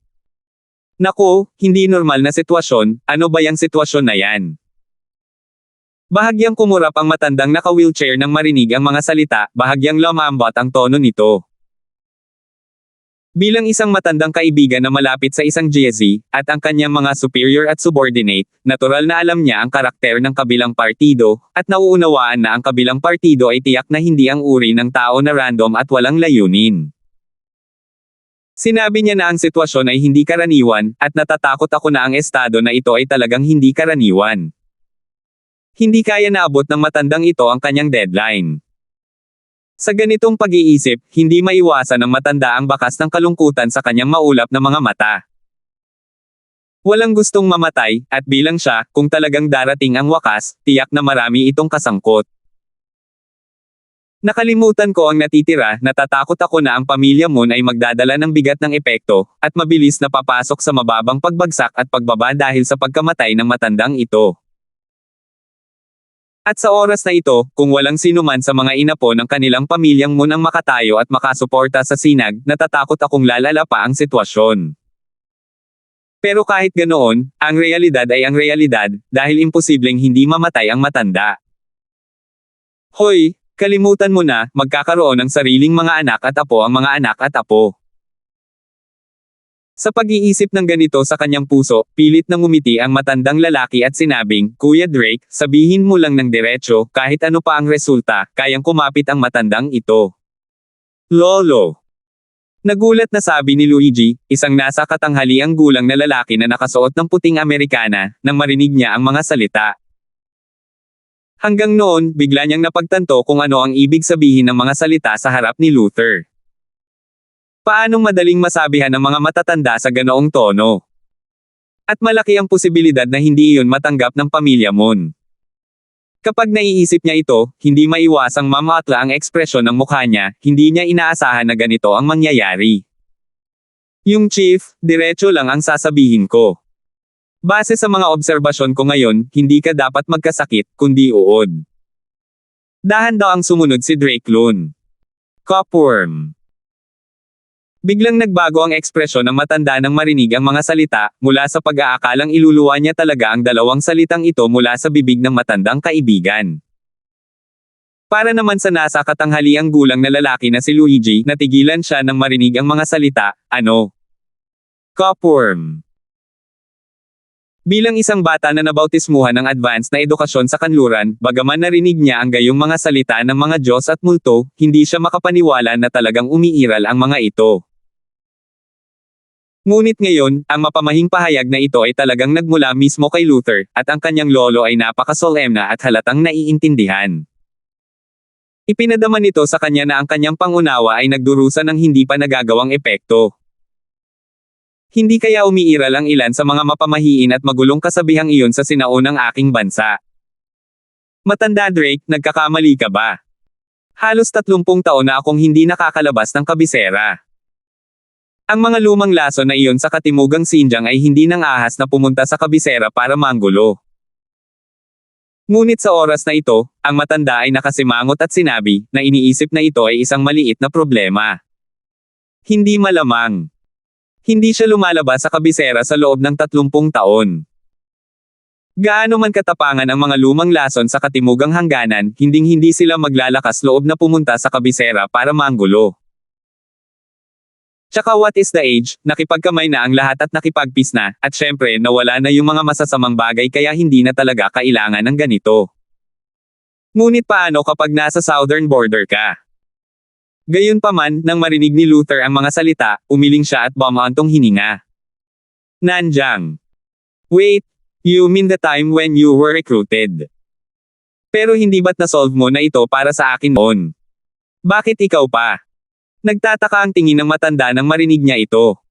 Naku, hindi normal na sitwasyon, ano ba yang sitwasyon na yan? Bahagyang kumurap ang matandang naka-wheelchair nang marinig ang mga salita, bahagyang lumambot ang tono nito. Bilang isang matandang kaibigan na malapit sa isang GSZ, at ang kanyang mga superior at subordinate, natural na alam niya ang karakter ng kabilang partido, at nauunawaan na ang kabilang partido ay tiyak na hindi ang uri ng tao na random at walang layunin. Sinabi niya na ang sitwasyon ay hindi karaniwan, at natatakot ako na ang estado na ito ay talagang hindi karaniwan. Hindi kaya naabot ng matandang ito ang kanyang deadline. Sa ganitong pag-iisip, hindi maiwasan ng matanda ang bakas ng kalungkutan sa kanyang maulap na mga mata. Walang gustong mamatay, at bilang siya, kung talagang darating ang wakas, tiyak na marami itong kasangkot. Nakalimutan ko ang natitira, natatakot ako na ang pamilya mon ay magdadala ng bigat ng epekto, at mabilis na papasok sa mababang pagbagsak at pagbaba dahil sa pagkamatay ng matandang ito. At sa oras na ito, kung walang sinuman sa mga inapo ng kanilang pamilyang mon ang makatayo at makasuporta sa sinag, natatakot akong lalala pa ang sitwasyon. Pero kahit ganoon, ang realidad ay ang realidad, dahil imposibleng hindi mamatay ang matanda. Hoy! Kalimutan mo na, magkakaroon ng sariling mga anak at apo ang mga anak at apo. Sa pag-iisip ng ganito sa kanyang puso, pilit na ngumiti ang matandang lalaki at sinabing, "Kuya Drake, sabihin mo lang ng diretso, kahit ano pa ang resulta, kayang kumapit ang matandang ito." "Lolo." Nagulat na sabi ni Luigi, isang nasa katanghaliang gulang na lalaki na nakasuot ng puting Amerikana, nang marinig niya ang mga salita. Hanggang noon, bigla niyang napagtanto kung ano ang ibig sabihin ng mga salita sa harap ni Luther. Paanong madaling masabihan ng mga matatanda sa ganoong tono? At malaki ang posibilidad na hindi iyon matanggap ng pamilya mon. Kapag naiisip niya ito, hindi maiwasang mamaatla ang ekspresyon ng mukha niya, hindi niya inaasahan na ganito ang mangyayari. "Yung chief, diretso lang ang sasabihin ko. Base sa mga obserbasyon ko ngayon, hindi ka dapat magkasakit, kundi uod." Dahan-dahang sumunod si Drake Lun. "Copworm." Biglang nagbago ang ekspresyon ng matanda nang marinig ang mga salita, mula sa pag-aakalang iluluwa niya talaga ang dalawang salitang ito mula sa bibig ng matandang kaibigan. Para naman sa nasa katanghaliang gulang na lalaki na si Luigi, natigilan siya nang marinig ang mga salita, "Ano? Copworm." Bilang isang bata na nabautismuhan ng advanced na edukasyon sa kanluran, bagaman narinig niya ang gayong mga salita ng mga Diyos at multo, hindi siya makapaniwala na talagang umiiral ang mga ito. Ngunit ngayon, ang mapamahing pahayag na ito ay talagang nagmula mismo kay Luther, at ang kanyang lolo ay napakasolemna at halatang naiintindihan. Ipinadama nito sa kanya na ang kanyang pangunawa ay nagdurusa ng hindi pa nagagawang epekto. Hindi kaya umiiral ang ilan sa mga mapamahiin at magulong kasabihang iyon sa sinaunang aking bansa. Matanda Drake, nagkakamali ka ba? Halos 30 taon na akong hindi nakakalabas ng kabisera. Ang mga lumang lason na iyon sa katimugang Xinjiang ay hindi nang ahas na pumunta sa kabisera para manggulo. Ngunit sa oras na ito, ang matanda ay nakasimangot at sinabi, na iniisip na ito ay isang maliit na problema. Hindi malamang. Hindi siya lumalabas sa kabisera sa loob ng 30 taon. Gaano man katapangan ang mga lumang lason sa katimugang hangganan, hinding-hindi sila maglalakas loob na pumunta sa kabisera para manggulo. Tsaka what is the age, nakipagkamay na ang lahat at nakipagpis na, at syempre nawala na yung mga masasamang bagay kaya hindi na talaga kailangan ng ganito. Ngunit paano kapag nasa southern border ka? Gayunpaman, nang marinig ni Luther ang mga salita, umiling siya at bumaantong hininga. Nandiyan. Wait, you mean the time when you were recruited? Pero hindi ba't na-solve mo na ito para sa akin noon? Bakit ikaw pa? Nagtataka ang tingin ng matanda nang marinig niya ito.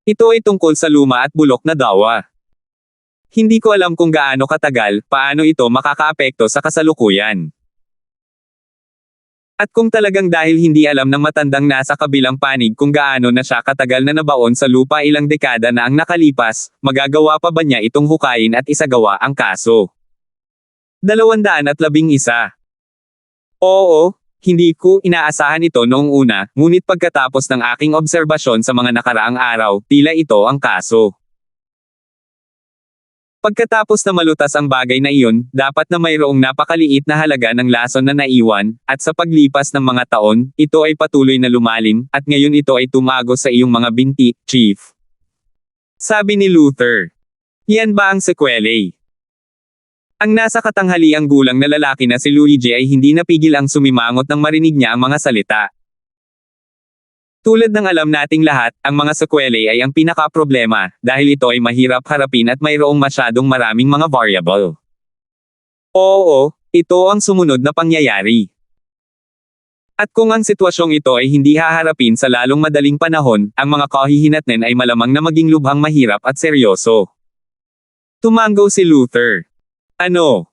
Ito ay tungkol sa luma at bulok na dawa. Hindi ko alam kung gaano katagal, paano ito makakaapekto sa kasalukuyan. At kung talagang dahil hindi alam ng matandang nasa kabilang panig kung gaano na siya katagal na nabaon sa lupa ilang dekada na ang nakalipas, magagawa pa ba niya itong hukayin at isagawa ang kaso? 211. Oo. Hindi ko inaasahan ito noong una, ngunit pagkatapos ng aking obserbasyon sa mga nakaraang araw, tila ito ang kaso. Pagkatapos na malutas ang bagay na iyon, dapat na mayroong napakaliit na halaga ng lason na naiwan, at sa paglipas ng mga taon, ito ay patuloy na lumalim, at ngayon ito ay tumago sa iyong mga binti, Chief. Sabi ni Luther. Yan ba ang sekwele? Ang nasa katanghaliang gulang na lalaki na si Luigi ay hindi napigil ang sumimangot nang marinig niya ang mga salita. Tulad ng alam nating lahat, ang mga sekwele ay ang pinaka-problema, dahil ito ay mahirap harapin at mayroong masyadong maraming mga variable. Oo, ito ang sumunod na pangyayari. At kung ang sitwasyong ito ay hindi haharapin sa lalong madaling panahon, ang mga kahihinatnen ay malamang na maging lubhang mahirap at seryoso. Tumango si Luther. Ano?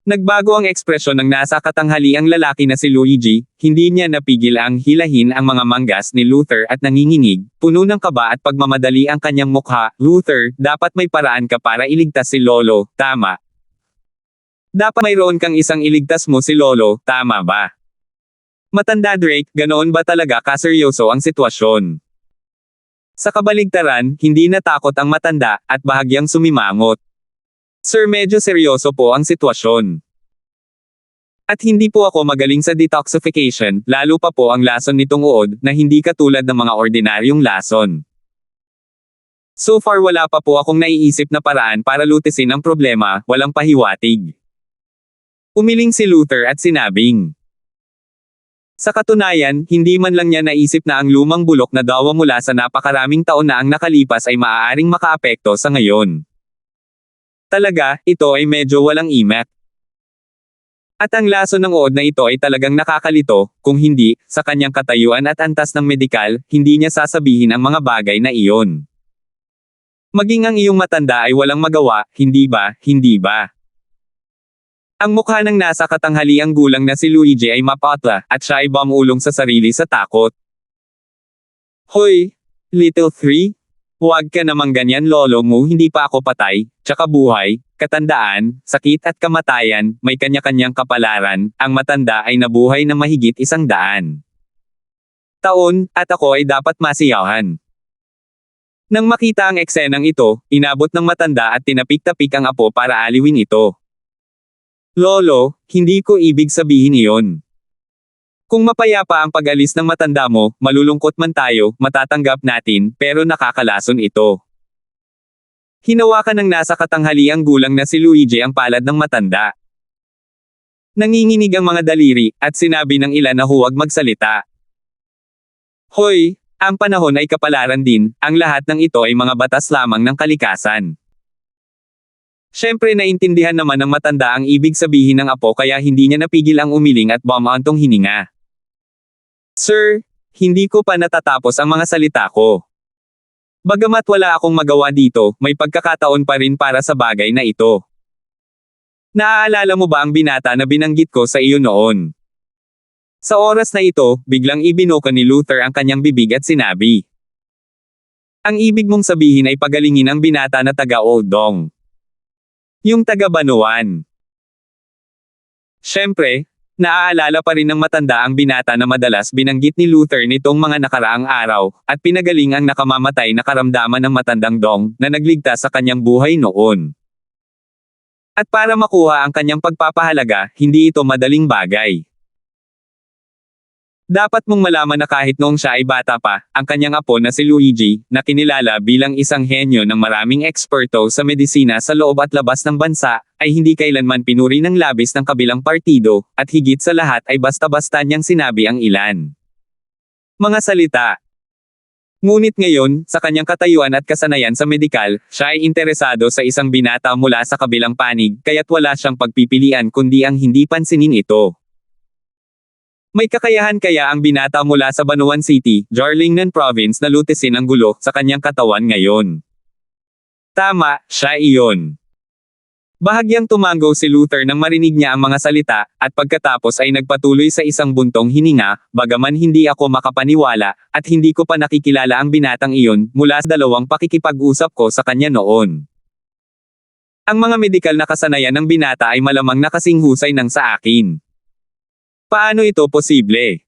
Nagbago ang ekspresyon ng nasa katanghaliang lalaki na si Luigi, hindi niya napigil ang hilahin ang mga manggas ni Luther at nanginginig, puno ng kaba at pagmamadali ang kanyang mukha. Luther, dapat may paraan ka para iligtas si Lolo, tama? Dapat mayroon kang isang iligtas mo si Lolo, tama ba? Matanda Drake, ganoon ba talaga kaseryoso ang sitwasyon? Sa kabaligtaran, hindi natakot ang matanda, at bahagyang sumimangot. Sir, medyo seryoso po ang sitwasyon. At hindi po ako magaling sa detoxification, lalo pa po ang lason nitong uod, na hindi katulad ng mga ordinaryong lason. So far wala pa po akong naiisip na paraan para lutisin ang problema, walang pahiwatig. Umiling si Luther at sinabing. Sa katunayan, hindi man lang niya naisip na ang lumang bulok na dawa mula sa napakaraming taon na ang nakalipas ay maaaring makaapekto sa ngayon. Talaga, ito ay medyo walang imak. At ang lason ng uod na ito ay talagang nakakalito, kung hindi, sa kanyang katayuan at antas ng medikal, hindi niya sasabihin ang mga bagay na iyon. Maging ang iyong matanda ay walang magawa, hindi ba, hindi ba? Ang mukha ng nasa katanghaliang gulang na si Luigi ay mapatla, at siya ay bumulong sa sarili sa takot. Hoy, little three? Huwag ka namang ganyan lolo mo, hindi pa ako patay, tsaka buhay, katandaan, sakit at kamatayan, may kanya-kanyang kapalaran, ang matanda ay nabuhay na mahigit 100 taon, at ako ay dapat masiyahan. Nang makita ang eksenang ito, inabot ng matanda at tinapik-tapik ang apo para aliwin ito. Lolo, hindi ko ibig sabihin iyon. Kung mapayapa ang pag-alis ng matanda mo, malulungkot man tayo, matatanggap natin, pero nakakalason ito. Hinawakan ng nasa katanghaliang gulang na si Luigi ang palad ng matanda. Nanginginig ang mga daliri, at sinabi ng ilan na huwag magsalita. Hoy, ang panahon ay kapalaran din, ang lahat ng ito ay mga batas lamang ng kalikasan. Siyempre naintindihan naman ng matanda ang ibig sabihin ng apo kaya hindi niya napigil ang umiling at bumantong hininga. Sir, hindi ko pa natatapos ang mga salita ko. Bagamat wala akong magawa dito, may pagkakataon pa rin para sa bagay na ito. Naaalala mo ba ang binata na binanggit ko sa iyo noon? Sa oras na ito, biglang ibinuka ni Luther ang kanyang bibig at sinabi. Ang ibig mong sabihin ay pagalingin ang binata na taga-Old Dong. Yung taga-Banuan. Siyempre, naaalala pa rin ng matanda ang binata na madalas binanggit ni Luther nitong mga nakaraang araw, at pinagaling ang nakamamatay na karamdaman ng matandang Dong na nagligtas sa kanyang buhay noon. At para makuha ang kanyang pagpapahalaga, hindi ito madaling bagay. Dapat mong malaman na kahit noong siya ay bata pa, ang kanyang apo na si Luigi, na kinilala bilang isang henyo ng maraming eksperto sa medisina sa loob at labas ng bansa, ay hindi kailanman pinuri ng labis ng kabilang partido, at higit sa lahat ay basta-basta niyang sinabi ang ilan. Mga salita. Ngunit ngayon, sa kanyang katayuan at kasanayan sa medikal, siya ay interesado sa isang binata mula sa kabilang panig, kaya't wala siyang pagpipilian kundi ang hindi pansinin ito. May kakayahan kaya ang binata mula sa Banuan City, Jarlingnan Province na lutisin ang gulo sa kanyang katawan ngayon. Tama, siya iyon. Bahagyang tumango si Luther nang marinig niya ang mga salita, at pagkatapos ay nagpatuloy sa isang buntong hininga, bagaman hindi ako makapaniwala, at hindi ko pa nakikilala ang binatang iyon, mula sa dalawang pakikipag-usap ko sa kanya noon. Ang mga medikal na kasanayan ng binata ay malamang na kasing husay ng sa akin. Paano ito posible?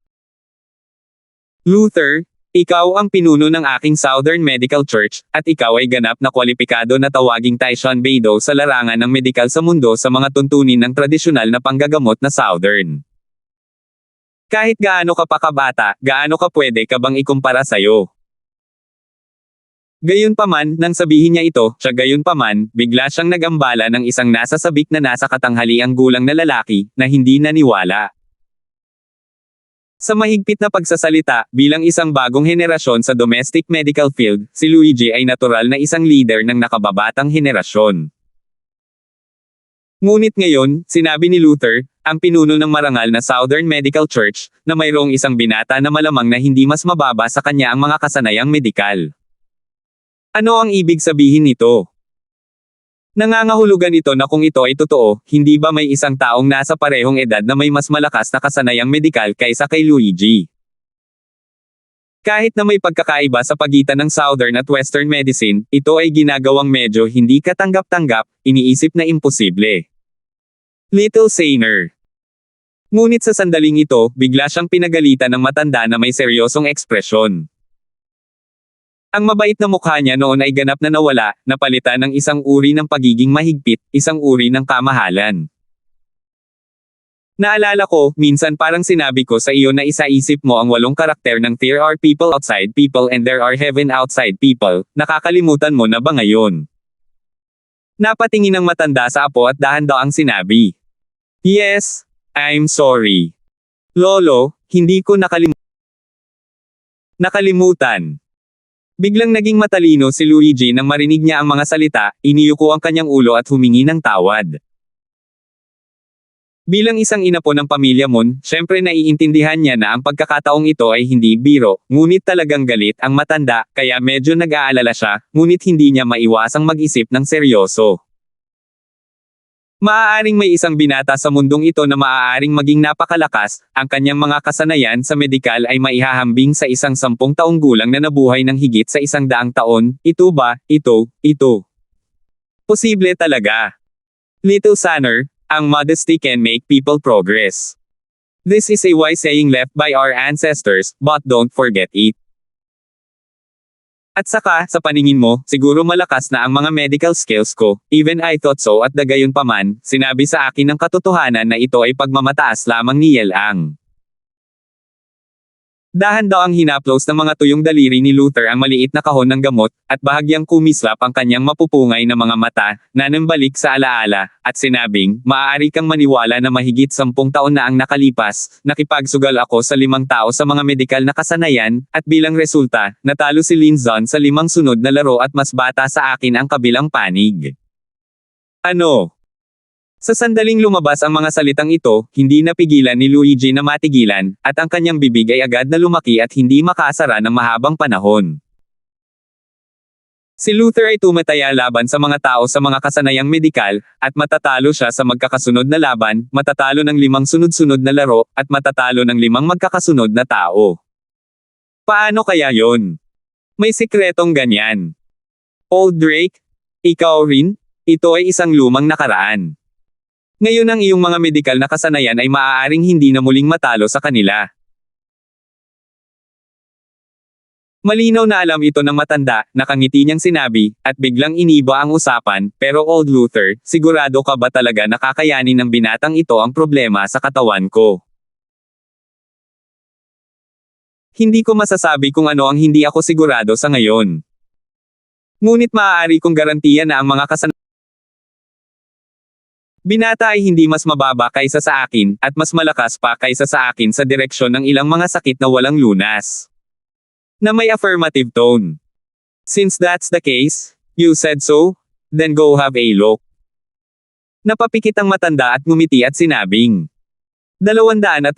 Luther, ikaw ang pinuno ng aking Southern Medical Church, at ikaw ay ganap na kwalipikado na tawaging Taishan Beidou sa larangan ng medikal sa mundo sa mga tuntunin ng tradisyonal na panggagamot na Southern. Kahit gaano ka pa kabata, gaano ka pwede ka bang ikumpara sa'yo? Gayunpaman, nang sabihin niya ito, siya gayunpaman, bigla siyang nagambala ng isang nasa sabik na nasa katanghaliang gulang na lalaki, na hindi naniwala. Sa mahigpit na pagsasalita, bilang isang bagong henerasyon sa domestic medical field, si Luigi ay natural na isang leader ng nakababatang henerasyon. Ngunit ngayon, sinabi ni Luther, ang pinuno ng marangal na Southern Medical Church, na mayroong isang binata na malamang na hindi mas mababa sa kanya ang mga kasanayang medikal. Ano ang ibig sabihin nito? Nangangahulugan ito na kung ito ay totoo, hindi ba may isang taong nasa parehong edad na may mas malakas na kasanayang medikal kaysa kay Luigi? Kahit na may pagkakaiba sa pagitan ng Southern at Western medicine, ito ay ginagawang medyo hindi katanggap-tanggap, iniisip na imposible. Little Saner. Ngunit sa sandaling ito, bigla siyang pinagalitan ng matanda na may seryosong ekspresyon. Ang mabait na mukha niya noon ay ganap na nawala, napalitan ng isang uri ng pagiging mahigpit, isang uri ng kamahalan. Naalala ko, minsan parang sinabi ko sa iyo na isaisip mo ang 8 karakter ng there are people outside people and there are heaven outside people, nakakalimutan mo na ba ngayon? Napatingin ang matanda sa apo at dahan-daang sinabi. Yes, I'm sorry. Lolo, hindi ko nakalimutan. Biglang naging matalino si Luigi nang marinig niya ang mga salita, iniyuko ang kanyang ulo at humingi ng tawad. Bilang isang inapo ng pamilya Mon, syempre naiintindihan niya na ang pagkakataong ito ay hindi biro, ngunit talagang galit ang matanda, kaya medyo nag-aalala siya, ngunit hindi niya maiwasang mag-isip ng seryoso. Maaaring may isang binata sa mundong ito na maaaring maging napakalakas, ang kanyang mga kasanayan sa medikal ay maihahambing sa isang 10 taong gulang na nabuhay ng higit sa 100 taon, ito ba, ito. Posible talaga. Little Saner, ang modesty can make people progress. This is a wise saying left by our ancestors, but don't forget it. At saka, sa paningin mo, siguro malakas na ang mga medical skills ko, even I thought so at dagayunpaman, sinabi sa akin ng katotohanan na ito ay pagmamataas lamang ni Yelang. Dahan-daang hinaplos ng mga tuyong daliri ni Luther ang maliit na kahon ng gamot, at bahagyang kumislap ang kanyang mapupungay na mga mata, na nambalik sa alaala, at sinabing, maaari kang maniwala na mahigit 10 taon na ang nakalipas, nakipagsugal ako sa 5 tao sa mga medikal na kasanayan, at bilang resulta, natalo si Lin Zon sa 5 sunod na laro at mas bata sa akin ang kabilang panig. Ano? Sa sandaling lumabas ang mga salitang ito, hindi napigilan ni Luigi na matigilan, at ang kanyang bibig ay agad na lumaki at hindi makasara ng mahabang panahon. Si Luther ay tumataya laban sa mga tao sa mga kasanayang medikal, at matatalo siya sa magkakasunod na laban, matatalo ng 5 sunod-sunod na laro, at matatalo ng 5 magkakasunod na tao. Paano kaya yon? May sikretong ganyan. Old Drake? Ikaw rin? Ito ay isang lumang nakaraan. Ngayon ang iyong mga medikal na kasanayan ay maaaring hindi na muling matalo sa kanila. Malinaw na alam ito ng matanda, nakangiti niyang sinabi, at biglang iniba ang usapan, pero Old Luther, sigurado ka ba talaga na kakayanin ng binatang ito ang problema sa katawan ko? Hindi ko masasabi kung ano ang hindi ako sigurado sa ngayon. Ngunit maaari kong garantiya na ang mga binata ay hindi mas mababa kaysa sa akin, at mas malakas pa kaysa sa akin sa direksyon ng ilang mga sakit na walang lunas. Na may affirmative tone. Since that's the case, you said so, then go have a look. Napapikit ang matanda at ngumiti at sinabing, 212.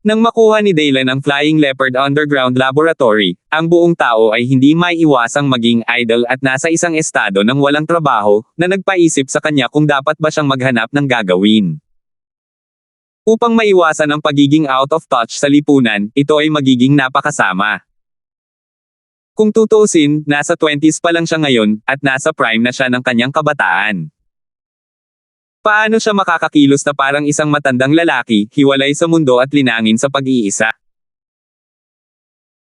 Nang makuha ni Daylan ang Flying Leopard Underground Laboratory, ang buong tao ay hindi maiiwasang maging idle at nasa isang estado ng walang trabaho, na nagpaisip sa kanya kung dapat ba siyang maghanap ng gagawin. Upang maiwasan ang pagiging out of touch sa lipunan, ito ay magiging napakasama. Kung tutuusin, nasa 20s pa lang siya ngayon, at nasa prime na siya ng kanyang kabataan. Paano siya makakakilos na parang isang matandang lalaki, hiwalay sa mundo at linangin sa pag-iisa?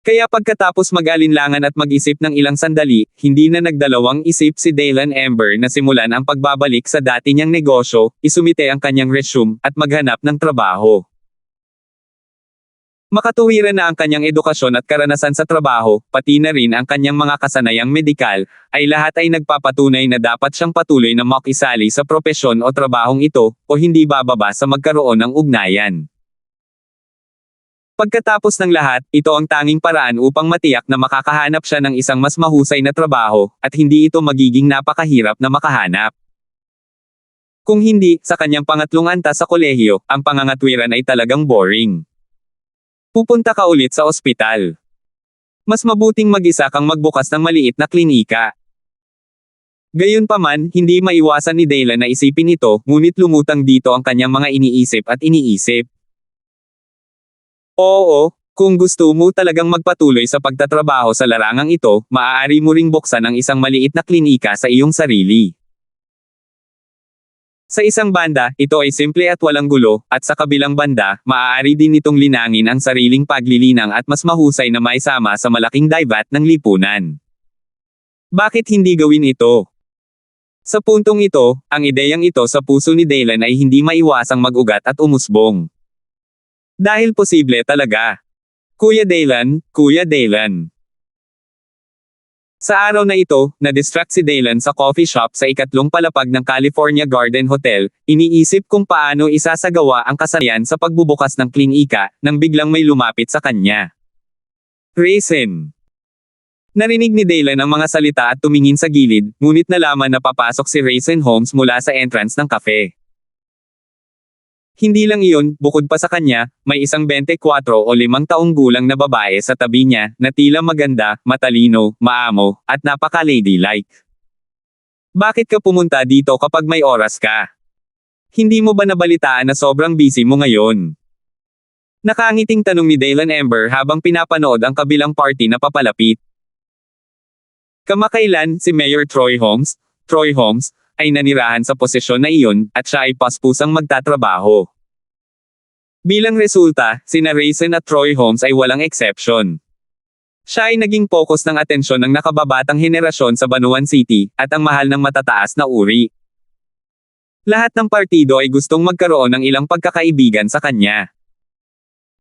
Kaya pagkatapos mag-alinlangan at mag-isip ng ilang sandali, hindi na nagdalawang isip si Daylan Ember na simulan ang pagbabalik sa dati niyang negosyo, isumite ang kanyang resume, at maghanap ng trabaho. Makatuwiran na ang kanyang edukasyon at karanasan sa trabaho, pati na rin ang kanyang mga kasanayang medikal, ay lahat ay nagpapatunay na dapat siyang patuloy na makisali sa propesyon o trabahong ito, o hindi bababa sa magkaroon ng ugnayan. Pagkatapos ng lahat, ito ang tanging paraan upang matiyak na makakahanap siya ng isang mas mahusay na trabaho, at hindi ito magiging napakahirap na makahanap. Kung hindi, sa kanyang pangatlong antas sa kolehiyo, ang pangangatwiran ay talagang boring. Pupunta ka ulit sa ospital. Mas mabuting mag-isa kang magbukas ng maliit na klinika. Gayunpaman, hindi maiwasan ni Daylan na isipin ito, ngunit lumutang dito ang kanyang mga iniisip at iniisip. Oo, kung gusto mo talagang magpatuloy sa pagtatrabaho sa larangang ito, maaari mo ring buksan ang isang maliit na klinika sa iyong sarili. Sa isang banda, ito ay simple at walang gulo, at sa kabilang banda, maaari din itong linangin ang sariling paglilinang at mas mahusay na maisama sa malaking daybat ng lipunan. Bakit hindi gawin ito? Sa puntong ito, ang ideyang ito sa puso ni Daylan ay hindi maiwasang mag-ugat at umusbong. Dahil posible talaga. Kuya Daylan, Kuya Daylan. Sa araw na ito, na-distract si Daylan sa coffee shop sa ikatlong palapag ng California Garden Hotel, iniisip kung paano isasagawa ang kasanayan sa pagbubukas ng klinika, nang biglang may lumapit sa kanya. Raisin. Narinig ni Daylan ang mga salita at tumingin sa gilid, ngunit nalaman na papasok si Raisin Holmes mula sa entrance ng cafe. Hindi lang iyon, bukod pa sa kanya, may isang 24 o 5 taong gulang na babae sa tabi niya, na tila maganda, matalino, maamo, at napaka-ladylike. Bakit ka pumunta dito kapag may oras ka? Hindi mo ba nabalitaan na sobrang busy mo ngayon? Nakangiting tanong ni Daylan Ember habang pinapanood ang kabilang party na papalapit. Kamakailan, si Mayor Troy Holmes, ay nanirahan sa posisyon na iyon, at siya ay paspusang magtatrabaho. Bilang resulta, sina Raisin at Troy Holmes ay walang exception. Siya ay naging focus ng atensyon ng nakababatang henerasyon sa Banuan City, at ang mahal ng matataas na uri. Lahat ng partido ay gustong magkaroon ng ilang pagkakaibigan sa kanya.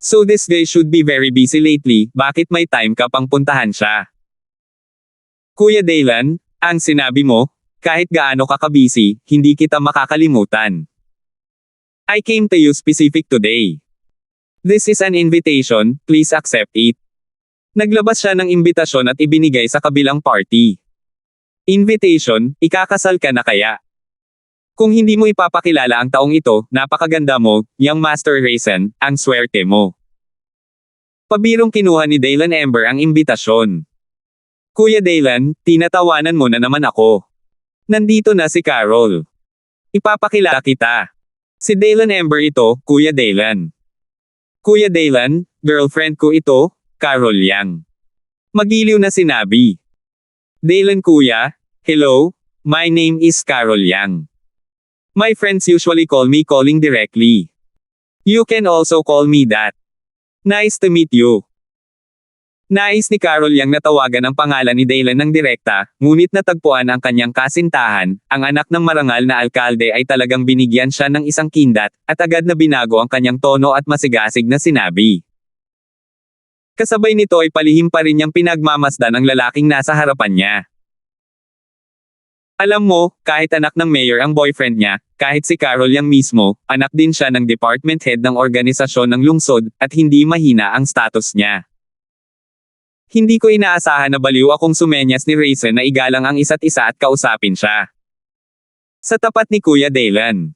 So this guy should be very busy lately, bakit may time ka pang puntahan siya? Kuya Daylan, ang sinabi mo, kahit gaano ka ka-busy, hindi kita makakalimutan. I came to you specific today. This is an invitation, please accept it. Naglabas siya ng imbitasyon at ibinigay sa kabilang party. Invitation, ikakasal ka na kaya? Kung hindi mo ipapakilala ang taong ito, napakaganda mo, young Master Raisin, ang swerte mo. Pabirong kinuha ni Daylan Ember ang imbitasyon. Kuya Daylan, tinatawanan mo na naman ako. Nandito na si Carol. Ipapakilala kita. Si Daylan Ember ito, Kuya Daylan. Kuya Daylan, girlfriend ko ito, Carol Yang. Magiliw na sinabi. Daylan kuya, hello, my name is Carol Yang. My friends usually call me calling directly. You can also call me that. Nice to meet you. Nais ni Carol Yang na tawagan ang pangalan ni Daylan ng direkta, ngunit natagpuan ang kanyang kasintahan, ang anak ng marangal na alkalde ay talagang binigyan siya ng isang kindat, at agad na binago ang kanyang tono at masigasig na sinabi. Kasabay nito ay palihim pa rin niyang pinagmamasdan ang lalaking nasa harapan niya. Alam mo, kahit anak ng mayor ang boyfriend niya, kahit si Carol Yang mismo, anak din siya ng department head ng organisasyon ng lungsod, at hindi mahina ang status niya. Hindi ko inaasahan na baliw akong sumenyas ni Raisin na igalang ang isa't isa at kausapin siya. Sa tapat ni Kuya Daylan.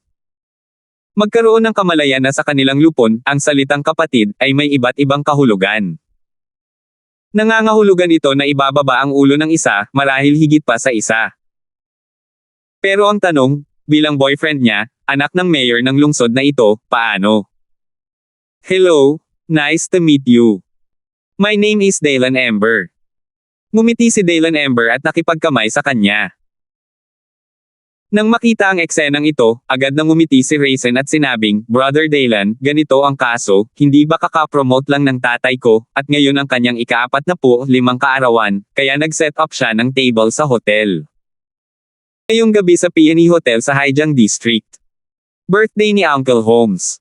Magkaroon ng kamalayan na sa kanilang lupon, ang salitang kapatid, ay may iba't ibang kahulugan. Nangangahulugan ito na ibababa ang ulo ng isa, marahil higit pa sa isa. Pero ang tanong, bilang boyfriend niya, anak ng mayor ng lungsod na ito, paano? Hello, nice to meet you. My name is Daylan Ember. Ngumiti si Daylan Ember at nakipagkamay sa kanya. Nang makita ang eksenang ito, agad nang ngumiti si Raisin at sinabing, Brother Daylan, ganito ang kaso, hindi ba kakapromote lang ng tatay ko, at ngayon ang kanyang ika-45 kaarawan, kaya nag-set up siya ng table sa hotel. Ngayong gabi sa Peony Hotel sa Haijang District. Birthday ni Uncle Holmes.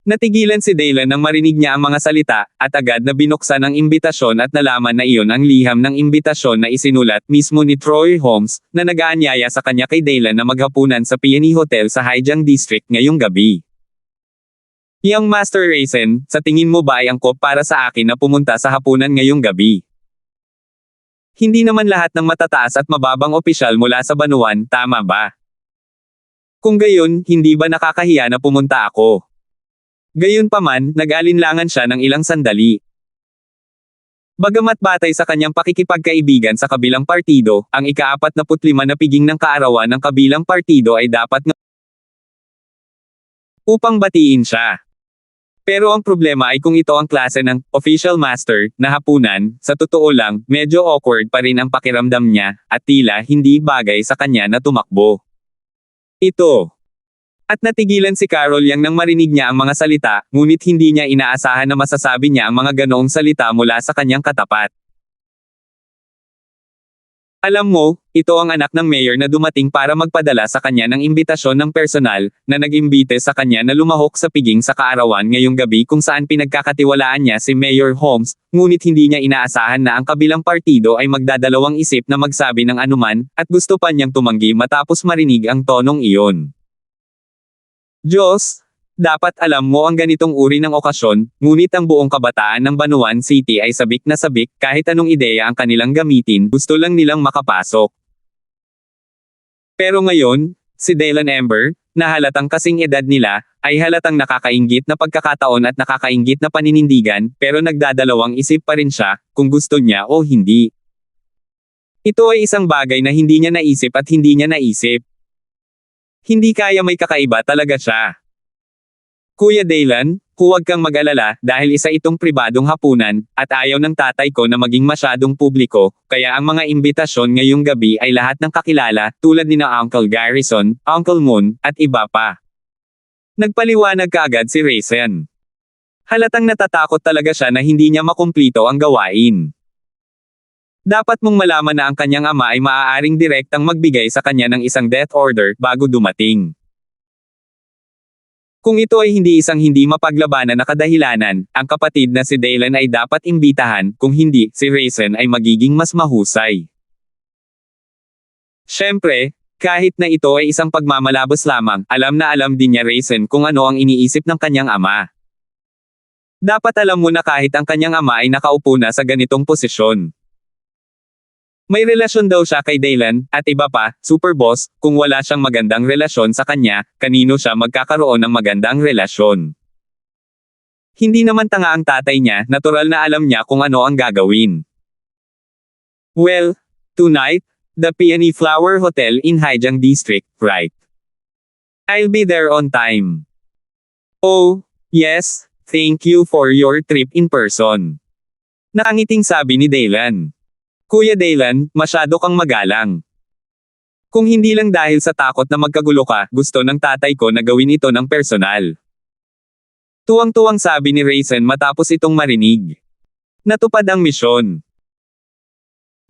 Natigilan si Daylan nang marinig niya ang mga salita, at agad na binuksan ang imbitasyon at nalaman na iyon ang liham ng imbitasyon na isinulat mismo ni Troy Holmes, na nag-aanyaya sa kanya kay Daylan na maghapunan sa Peony Hotel sa Haijang District ngayong gabi. Young Master Raisin, sa tingin mo ba ay angkop para sa akin na pumunta sa hapunan ngayong gabi? Hindi naman lahat ng matataas at mababang opisyal mula sa Banuan, tama ba? Kung gayon, hindi ba nakakahiya na pumunta ako? Gayunpaman, nag-alinlangan siya ng ilang sandali. Bagamat batay sa kanyang pakikipagkaibigan sa kabilang partido, ang ika-45 na piging ng kaarawan ng kabilang partido ay dapat upang batiin siya. Pero ang problema ay kung ito ang klase ng official master na hapunan, sa totoo lang, medyo awkward pa rin ang pakiramdam niya, at tila hindi bagay sa kanya na tumakbo. Ito. At natigilan si Carol Yang nang marinig niya ang mga salita, ngunit hindi niya inaasahan na masasabi niya ang mga ganoong salita mula sa kanyang katapat. Alam mo, ito ang anak ng mayor na dumating para magpadala sa kanya ng imbitasyon ng personal, na nag-imbite sa kanya na lumahok sa piging sa kaarawan ngayong gabi kung saan pinagkakatiwalaan niya si Mayor Holmes, ngunit hindi niya inaasahan na ang kabilang partido ay magdadalawang isip na magsabi ng anuman, at gusto pa niyang tumanggi matapos marinig ang tonong iyon. Diyos, dapat alam mo ang ganitong uri ng okasyon, ngunit ang buong kabataan ng Banuan City ay sabik na sabik, kahit anong ideya ang kanilang gamitin, gusto lang nilang makapasok. Pero ngayon, si Daylan Ember, na halatang kasing edad nila, ay halatang nakakainggit na pagkakataon at nakakainggit na paninindigan, pero nagdadalawang isip pa rin siya, kung gusto niya o hindi. Ito ay isang bagay na hindi niya naisip at hindi niya naisip. Hindi kaya may kakaiba talaga siya. Kuya Daylan, huwag kang mag-alala dahil isa itong pribadong hapunan, at ayaw ng tatay ko na maging masyadong publiko, kaya ang mga imbitasyon ngayong gabi ay lahat ng kakilala, tulad ni na Uncle Garrison, Uncle Moon, at iba pa. Nagpaliwanag kaagad si Raisin. Halatang natatakot talaga siya na hindi niya makumplito ang gawain. Dapat mong malaman na ang kanyang ama ay maaaring direktang magbigay sa kanya ng isang death order bago dumating. Kung ito ay hindi isang hindi mapaglabanan na kadahilanan, ang kapatid na si Daylan ay dapat imbitahan, kung hindi, si Raisin ay magiging mas mahusay. Siyempre, kahit na ito ay isang pagmamalabos lamang, alam na alam din niya Raisin kung ano ang iniisip ng kanyang ama. Dapat alam mo na kahit ang kanyang ama ay nakaupo na sa ganitong posisyon. May relasyon daw siya kay Dylan, at iba pa, super boss, kung wala siyang magandang relasyon sa kanya, kanino siya magkakaroon ng magandang relasyon? Hindi naman tanga ang tatay niya, natural na alam niya kung ano ang gagawin. Well, tonight, the Peony Flower Hotel in Haijiang District, right? I'll be there on time. Oh, yes, thank you for your trip in person. Nakangiting sabi ni Dylan. Kuya Dylan, masyado kang magalang. Kung hindi lang dahil sa takot na magkagulo ka, gusto ng tatay ko na gawin ito ng personal. Tuwang-tuwang sabi ni Raisin matapos itong marinig. Natupad ang misyon.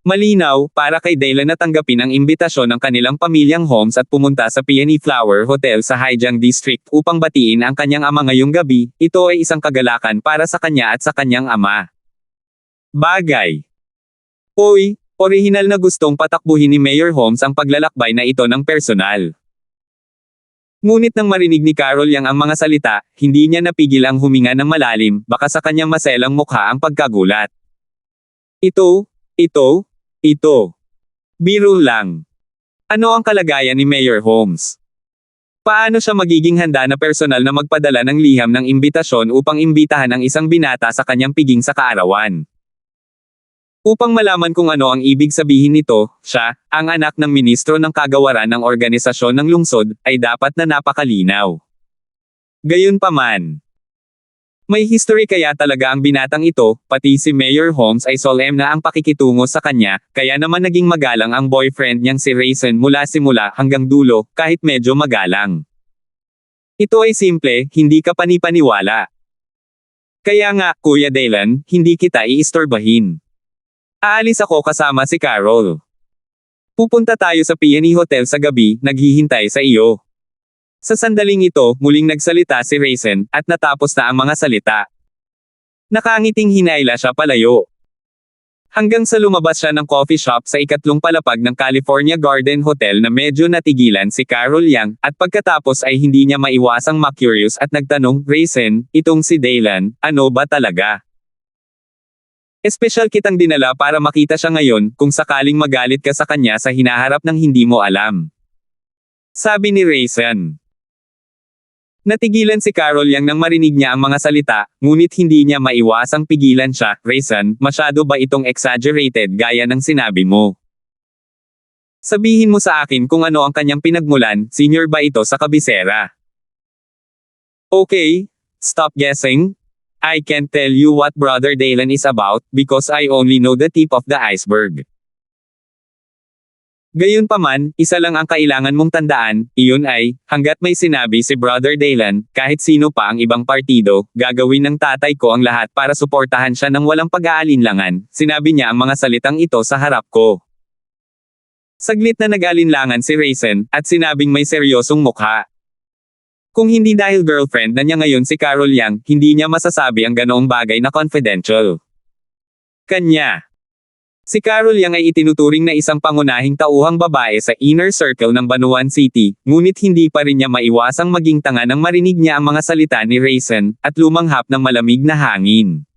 Malinaw, para kay Dylan na tanggapin ang imbitasyon ng kanilang pamilyang Holmes at pumunta sa Peony Flower Hotel sa Haijiang District upang batiin ang kanyang ama ngayong gabi, ito ay isang kagalakan para sa kanya at sa kanyang ama. Bagay. Oy, orihinal na gustong patakbuhin ni Mayor Holmes ang paglalakbay na ito ng personal. Ngunit nang marinig ni Carol Yang ang mga salita, hindi niya napigil ang huminga ng malalim, baka sa kanyang maselang mukha ang pagkagulat. Ito. Biro lang. Ano ang kalagayan ni Mayor Holmes? Paano siya magiging handa na personal na magpadala ng liham ng imbitasyon upang imbitahan ang isang binata sa kanyang piging sa kaarawan? Upang malaman kung ano ang ibig sabihin nito, siya, ang anak ng ministro ng kagawaran ng organisasyon ng lungsod, ay dapat na napakalinaw. Gayunpaman, may history kaya talaga ang binatang ito, pati si Mayor Holmes ay solemn na ang pakikitungo sa kanya, kaya naman naging magalang ang boyfriend niyang si Raisin mula simula hanggang dulo, kahit medyo magalang. Ito ay simple, hindi ka panipaniwala. Kaya nga, Kuya Dylan, hindi kita iistorbahin. Aalis ako kasama si Carol. Pupunta tayo sa Peony Hotel sa gabi, naghihintay sa iyo. Sa sandaling ito, muling nagsalita si Raisin, at natapos na ang mga salita. Nakangiting hinayla siya palayo. Hanggang sa lumabas siya ng coffee shop sa ikatlong palapag ng California Garden Hotel na medyo natigilan si Carol Yang, at pagkatapos ay hindi niya maiwasang ma-curious at nagtanong, Raisin, itong si Dylan, ano ba talaga? Espesyal kitang dinala para makita siya ngayon, kung sakaling magalit ka sa kanya sa hinaharap ng hindi mo alam. Sabi ni Raisin. Natigilan si Carol Yang nang marinig niya ang mga salita, ngunit hindi niya maiwasang pigilan siya. Raisin, masyado ba itong exaggerated gaya ng sinabi mo? Sabihin mo sa akin kung ano ang kanyang pinagmulan, senior ba ito sa kabisera? Okay, stop guessing. I can't tell you what Brother Dylan is about, because I only know the tip of the iceberg. Gayunpaman, isa lang ang kailangan mong tandaan, iyon ay, hanggat may sinabi si Brother Dylan, kahit sino pa ang ibang partido, gagawin ng tatay ko ang lahat para suportahan siya ng walang pag-aalinlangan, sinabi niya ang mga salitang ito sa harap ko. Saglit na nag-alinlangan si Raisin, at sinabing may seryosong mukha. Kung hindi dahil girlfriend na niya ngayon si Carol Yang, hindi niya masasabi ang ganoong bagay na confidential. Kanya. Si Carol Yang ay itinuturing na isang pangunahing tauhang babae sa inner circle ng Banuan City, ngunit hindi pa rin niya maiwasang maging tanga nang marinig niya ang mga salita ni Raisin, at lumanghap ng malamig na hangin.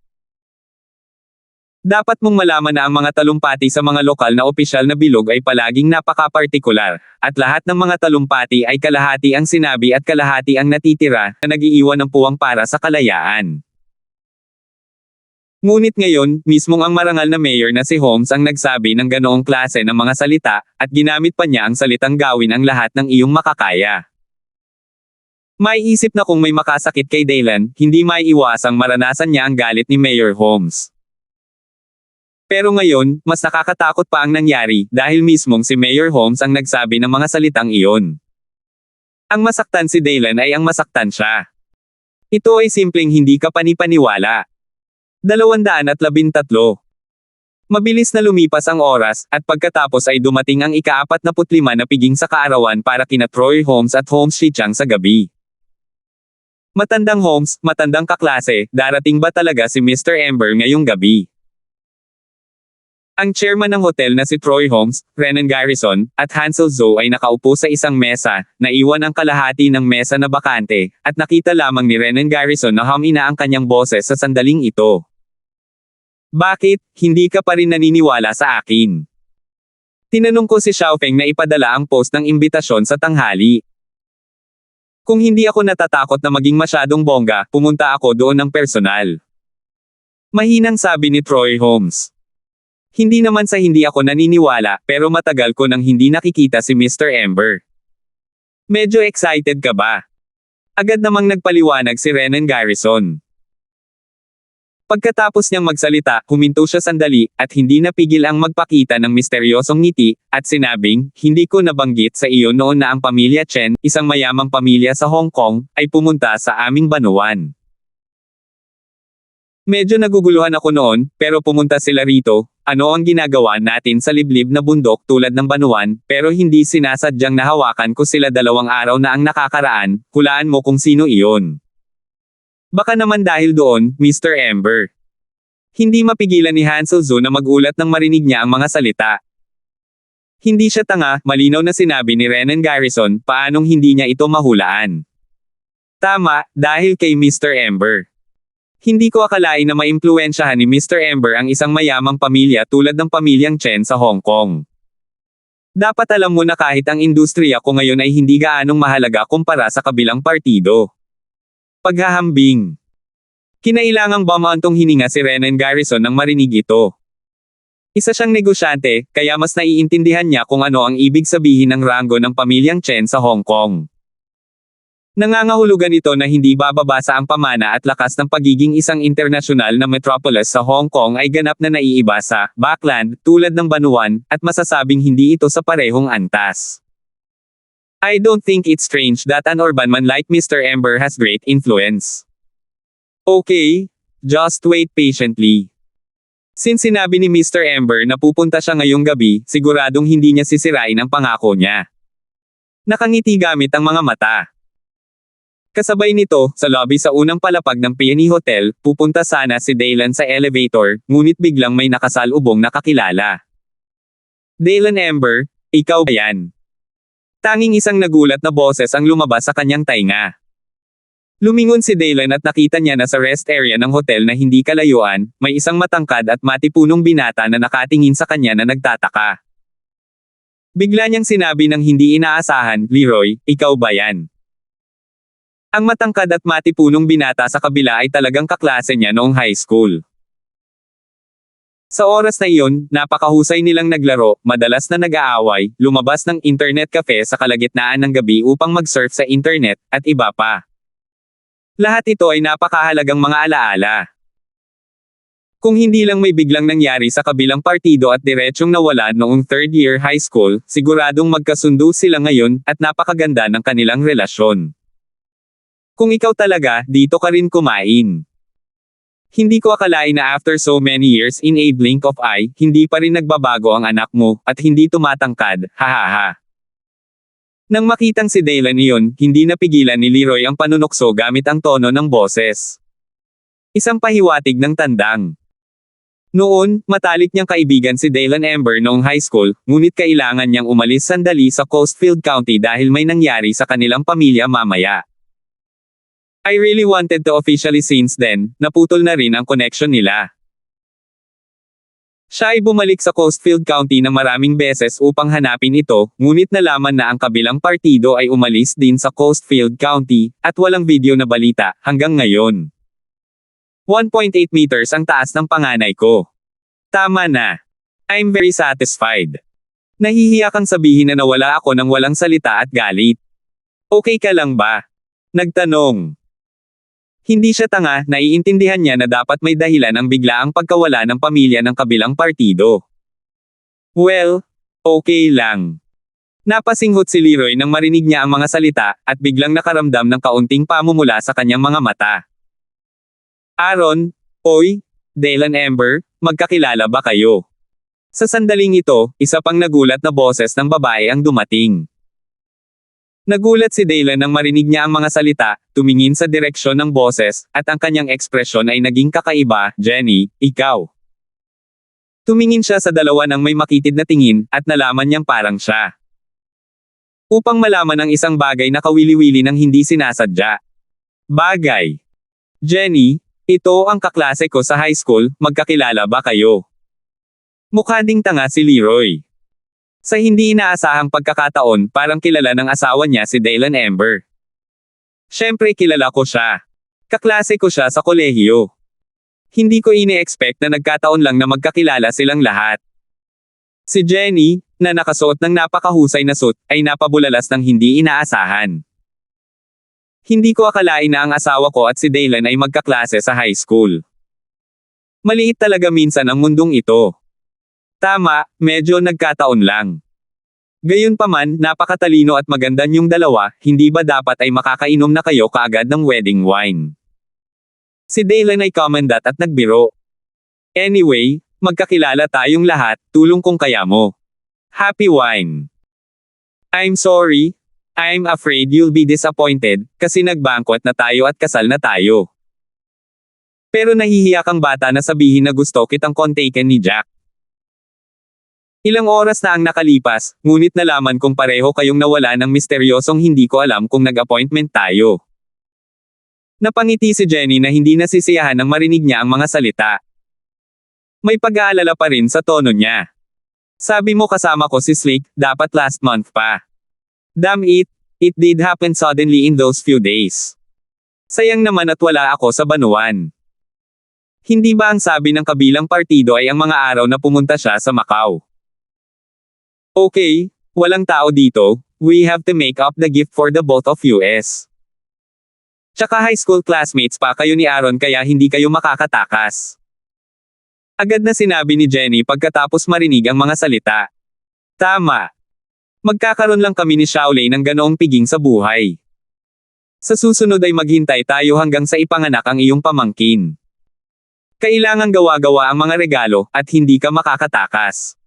Dapat mong malaman na ang mga talumpati sa mga lokal na opisyal na bilog ay palaging napaka-partikular, at lahat ng mga talumpati ay kalahati ang sinabi at kalahati ang natitira, na nag-iiwan ng puwang para sa kalayaan. Ngunit ngayon, mismong ang marangal na mayor na si Holmes ang nagsabi ng ganoong klase ng mga salita, at ginamit pa niya ang salitang gawin ang lahat ng iyong makakaya. Maiisip na kung may makasakit kay Dylan, hindi maiiwasang maranasan niya ang galit ni Mayor Holmes. Pero ngayon, mas nakakatakot pa ang nangyari, dahil mismong si Mayor Holmes ang nagsabi ng mga salitang iyon. Ang masaktan si Dylan ay ang masaktan siya. Ito ay simpleng hindi ka panipaniwala. 213. Mabilis na lumipas ang oras, at pagkatapos ay dumating ang ika-45 na piging sa kaarawan para kina Troy Holmes at Holmes Shichang sa gabi. Matandang Holmes, matandang kaklase, darating ba talaga si Mr. Ember ngayong gabi? Ang chairman ng hotel na si Troy Holmes, Renan Garrison, at Hansel Zhou ay nakaupo sa isang mesa, naiwan ang kalahati ng mesa na bakante, at nakita lamang ni Renan Garrison na humina ang kanyang boses sa sandaling ito. Bakit, hindi ka pa rin naniniwala sa akin? Tinanong ko si Xiaofeng na ipadala ang post ng imbitasyon sa tanghali. Kung hindi ako natatakot na maging masyadong bongga, pumunta ako doon ng personal. Mahinang sabi ni Troy Holmes. Hindi naman sa hindi ako naniniwala, pero matagal ko nang hindi nakikita si Mr. Ember. Medyo excited ka ba? Agad namang nagpaliwanag si Renan Garrison. Pagkatapos niyang magsalita, huminto siya sandali, at hindi napigil ang magpakita ng misteryosong ngiti, at sinabing, hindi ko nabanggit sa iyo noon na ang pamilya Chen, isang mayamang pamilya sa Hong Kong, ay pumunta sa aming banuan. Medyo naguguluhan ako noon, pero pumunta sila rito. Ano ang ginagawa natin sa liblib na bundok tulad ng banuan, pero hindi sinasadyang nahawakan ko sila 2 araw na ang nakakaraan, hulaan mo kung sino iyon. Baka naman dahil doon, Mr. Ember. Hindi mapigilan ni Hansel Zhu na magulat nang marinig niya ang mga salita. Hindi siya tanga, malinaw na sinabi ni Renan Garrison, paanong hindi niya ito mahulaan. Tama, dahil kay Mr. Ember. Hindi ko akalain na maimpluwensyahan ni Mr. Ember ang isang mayamang pamilya tulad ng pamilyang Chen sa Hong Kong. Dapat alam mo na kahit ang industriya ko ngayon ay hindi gaanong mahalaga kumpara sa kabilang partido. Paghahambing. Kinailangang bumantong hininga si Renan Garrison nang marinig ito. Isa siyang negosyante, kaya mas naiintindihan niya kung ano ang ibig sabihin ng ranggo ng pamilyang Chen sa Hong Kong. Nangangahulugan ito na hindi bababasa ang pamana at lakas ng pagiging isang internasyonal na metropolis sa Hong Kong ay ganap na naiiba sa backland tulad ng banuan, at masasabing hindi ito sa parehong antas. I don't think it's strange that an urban man like Mr. Ember has great influence. Okay, just wait patiently. Since sinabi ni Mr. Ember na pupunta siya ngayong gabi, siguradong hindi niya sisirain ang pangako niya. Nakangiti gamit ang mga mata. Kasabay nito, sa lobby sa unang palapag ng Peony Hotel, pupunta sana si Dylan sa elevator, ngunit biglang may nakasalubong na kakilala. Dylan Ember, ikaw ba yan? Tanging isang nagulat na boses ang lumabas sa kanyang tainga. Lumingon si Dylan at nakita niya na sa rest area ng hotel na hindi kalayuan, may isang matangkad at matipunong binata na nakatingin sa kanya na nagtataka. Bigla niyang sinabi ng hindi inaasahan, Leroy, ikaw ba yan? Ang matangkad at matipunong binata sa kabila ay talagang kaklase niya noong high school. Sa oras na iyon, napakahusay nilang naglaro, madalas na nag-aaway, lumabas ng internet cafe sa kalagitnaan ng gabi upang mag-surf sa internet, at iba pa. Lahat ito ay napakahalagang mga alaala. Kung hindi lang may biglang nangyari sa kabilang partido at diretsyong nawala noong 3rd year high school, siguradong magkasundo sila ngayon, at napakaganda ng kanilang relasyon. Kung ikaw talaga, dito ka rin kumain. Hindi ko akalain na after so many years in a blink of eye, hindi pa rin nagbabago ang anak mo, at hindi tumatangkad, hahaha. Nang makitang si Dylan iyon, hindi napigilan ni Leroy ang panunokso gamit ang tono ng boses. Isang pahiwatig ng tandang. Noon, matalik niyang kaibigan si Dylan Ember noong high school, ngunit kailangan niyang umalis sandali sa Coastfield County dahil may nangyari sa kanilang pamilya mamaya. I really wanted to officially since then, naputol na rin ang connection nila. Siya ay bumalik sa Coastfield County na maraming beses upang hanapin ito, ngunit nalaman na ang kabilang partido ay umalis din sa Coastfield County, at walang video na balita, hanggang ngayon. 1.8 meters ang taas ng panganay ko. Tama na. I'm very satisfied. Nahihiya kang sabihin na nawala ako ng walang salita at galit. Okay ka lang ba? Nagtanong. Hindi siya tanga, naiintindihan niya na dapat may dahilan ang biglaang pagkawala ng pamilya ng kabilang partido. Well, okay lang. Napasinghot si Leroy nang marinig niya ang mga salita, at biglang nakaramdam ng kaunting pamumula sa kanyang mga mata. Aaron, oy, Dylan Ember, magkakilala ba kayo? Sa sandaling ito, isa pang nagulat na boses ng babae ang dumating. Nagulat si Dylan nang marinig niya ang mga salita, tumingin sa direksyon ng boses, at ang kanyang ekspresyon ay naging kakaiba. Jenny, ikaw. Tumingin siya sa dalawa nang may makitid na tingin, at nalaman niyang parang siya. Upang malaman ang isang bagay na kawili-wili nang hindi sinasadya. Bagay. Jenny, ito ang kaklase ko sa high school, magkakilala ba kayo? Mukha ding tanga si Leroy. Sa hindi inaasahang pagkakataon, parang kilala ng asawa niya si Dylan Ember. Siyempre kilala ko siya. Kaklase ko siya sa kolehiyo. Hindi ko ini-expect na nagkataon lang na magkakilala silang lahat. Si Jenny, na nakasuot ng napakahusay na suit, ay napabulalas ng hindi inaasahan. Hindi ko akalain na ang asawa ko at si Dylan ay magkaklase sa high school. Maliit talaga minsan ang mundong ito. Tama, medyo nagkataon lang. Gayunpaman, napakatalino at maganda niyong dalawa, hindi ba dapat ay makakainom na kayo kaagad ng wedding wine? Si Dylan ay commendat at nagbiro. Anyway, magkakilala tayong lahat, tulong kung kaya mo. Happy wine. I'm sorry. I'm afraid you'll be disappointed, kasi nagbangkot na tayo at kasal na tayo. Pero nahihiya kang bata na sabihin na gusto kitang kontaken ni Jack. Ilang oras na ang nakalipas, ngunit nalaman kong pareho kayong nawala ng misteryosong hindi ko alam kung nag-appointment tayo. Napangiti si Jenny na hindi nasisiyahan nang marinig niya ang mga salita. May pag-aalala pa rin sa tono niya. Sabi mo kasama ko si Slick, dapat last month pa. Damn it, it did happen suddenly in those few days. Sayang naman at wala ako sa Banuan. Hindi ba ang sabi ng kabilang partido ay ang mga araw na pumunta siya sa Macau? Okay, walang tao dito, we have to make up the gift for the both of us. Tsaka high school classmates pa kayo ni Aaron kaya hindi kayo makakatakas. Agad na sinabi ni Jenny pagkatapos marinig ang mga salita. Tama. Magkakaroon lang kami ni Shaolei ng ganoong piging sa buhay. Sa susunod ay maghintay tayo hanggang sa ipanganak ang iyong pamangkin. Kailangang gawa-gawa ang mga regalo, at hindi ka makakatakas.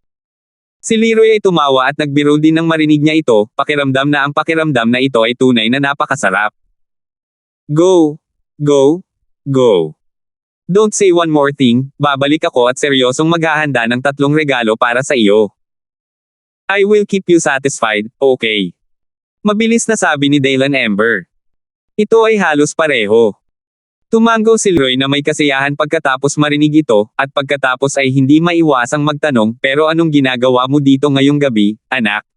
Si Leroy ay tumawa at nagbiro din nang marinig niya ito, pakiramdam na ang pakiramdam na ito ay tunay na napakasarap. Go! Go! Go! Don't say one more thing, babalik ako at seryosong maghahanda ng 3 regalo para sa iyo. I will keep you satisfied, okay? Mabilis na sabi ni Dylan Ember. Ito ay halos pareho. Tumango si Leroy na may kasiyahan pagkatapos marinig ito, at pagkatapos ay hindi maiwasang magtanong, pero anong ginagawa mo dito ngayong gabi, anak?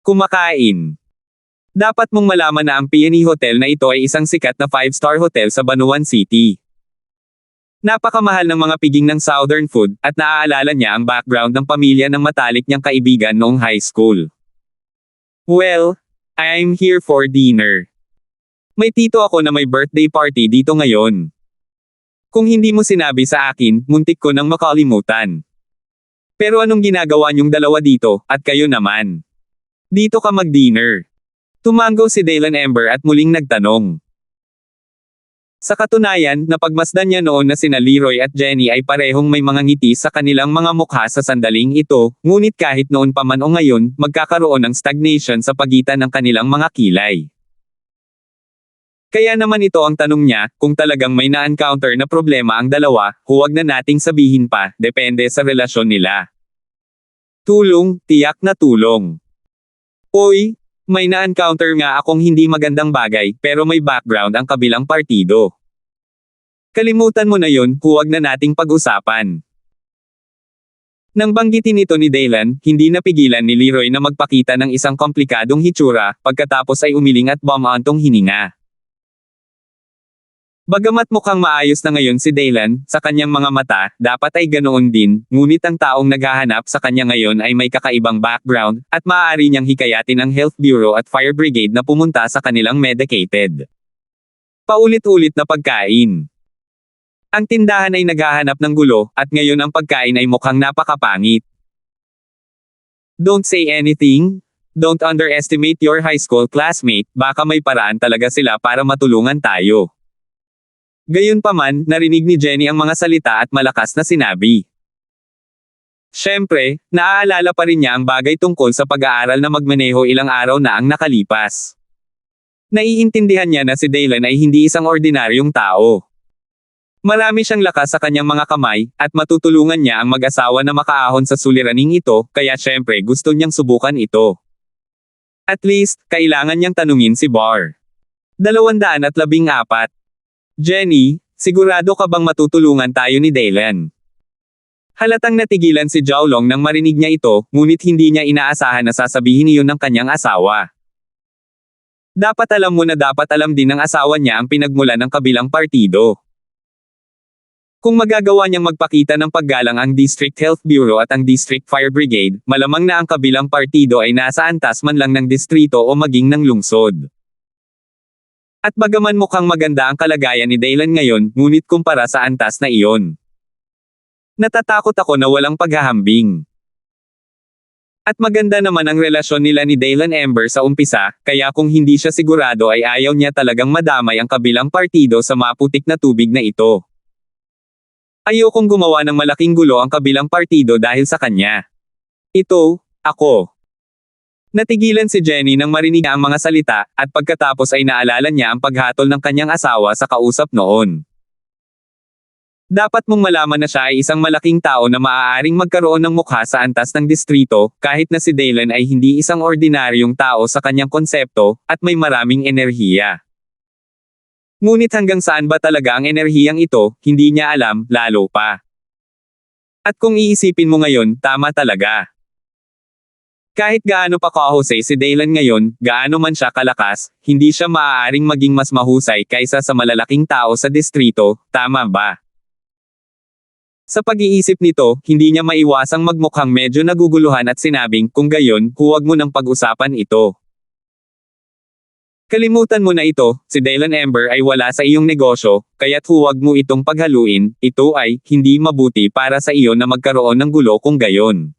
Kumakain. Dapat mong malaman na ang Peony Hotel na ito ay isang sikat na 5-star hotel sa Banuan City. Napakamahal ng mga piging ng Southern food, at naaalala niya ang background ng pamilya ng matalik niyang kaibigan noong high school. Well, I'm here for dinner. May tito ako na may birthday party dito ngayon. Kung hindi mo sinabi sa akin, muntik ko nang makalimutan. Pero anong ginagawa niyong dalawa dito, at kayo naman? Dito ka mag-dinner. Tumango si Dylan Ember at muling nagtanong. Sa katunayan, napagmasdan niya noon na sina Leroy at Jenny ay parehong may mga ngiti sa kanilang mga mukha sa sandaling ito, ngunit kahit noon pa man o ngayon, magkakaroon ng stagnation sa pagitan ng kanilang mga kilay. Kaya naman ito ang tanong niya, kung talagang may na-encounter na problema ang dalawa, huwag na nating sabihin pa, depende sa relasyon nila. Tulong, tiyak na tulong. Oy, may na-encounter nga akong hindi magandang bagay, pero may background ang kabilang partido. Kalimutan mo na yun, huwag na nating pag-usapan. Nang banggitin ito ni Dylan, hindi napigilan ni Leroy na magpakita ng isang komplikadong hitsura, pagkatapos ay umiling at bumantong hininga. Bagamat mukhang maayos na ngayon si Dylan, sa kanyang mga mata, dapat ay ganoon din, ngunit ang taong naghahanap sa kanya ngayon ay may kakaibang background, at maaari niyang hikayatin ang Health Bureau at Fire Brigade na pumunta sa kanilang medicated. Paulit-ulit na pagkain. Ang tindahan ay naghahanap ng gulo, at ngayon ang pagkain ay mukhang napakapangit. Don't say anything. Don't underestimate your high school classmate, baka may paraan talaga sila para matulungan tayo. Gayunpaman, narinig ni Jenny ang mga salita at malakas na sinabi. Siyempre, naaalala pa rin niya ang bagay tungkol sa pag-aaral na magmaneho ilang araw na ang nakalipas. Naiintindihan niya na si Dylan ay hindi isang ordinaryong tao. Marami siyang lakas sa kanyang mga kamay, at matutulungan niya ang mag-asawa na makaahon sa suliraning ito, kaya siyempre gusto niyang subukan ito. At least, kailangan niyang tanungin si Bar. 214. Jenny, sigurado ka bang matutulungan tayo ni Dylan? Halatang natigilan si Jiaolong nang marinig niya ito, ngunit hindi niya inaasahan na sasabihin iyon ng kanyang asawa. Dapat alam mo na dapat alam din ng asawa niya ang pinagmulan ng kabilang partido. Kung magagawa niyang magpakita ng paggalang ang District Health Bureau at ang District Fire Brigade, malamang na ang kabilang partido ay nasa antas man lang ng distrito o maging ng lungsod. At bagaman mukhang maganda ang kalagayan ni Dylan ngayon, ngunit kumpara sa antas na iyon, natatakot ako na walang paghahambing. At maganda naman ang relasyon nila ni Dylan Ember sa umpisa, kaya kung hindi siya sigurado ay ayaw niya talagang madamay ang kabilang partido sa maputik na tubig na ito. Ayokong gumawa ng malaking gulo ang kabilang partido dahil sa kanya. Ito, ako. Natigilan si Jenny nang marinig ang mga salita, at pagkatapos ay naalala niya ang paghatol ng kanyang asawa sa kausap noon. Dapat mong malaman na siya ay isang malaking tao na maaaring magkaroon ng mukha sa antas ng distrito, kahit na si Dylan ay hindi isang ordinaryong tao sa kanyang konsepto, at may maraming enerhiya. Ngunit hanggang saan ba talaga ang enerhiyang ito, hindi niya alam, lalo pa. At kung iisipin mo ngayon, tama talaga. Kahit gaano pa kahusay si Dylan ngayon, gaano man siya kalakas, hindi siya maaaring maging mas mahusay kaysa sa malalaking tao sa distrito, tama ba? Sa pag-iisip nito, hindi niya maiwasang magmukhang medyo naguguluhan at sinabing, kung gayon, huwag mo nang pag-usapan ito. Kalimutan mo na ito, si Dylan Ember ay wala sa iyong negosyo, kaya't huwag mo itong paghaluin, ito ay, hindi mabuti para sa iyo na magkaroon ng gulo kung gayon.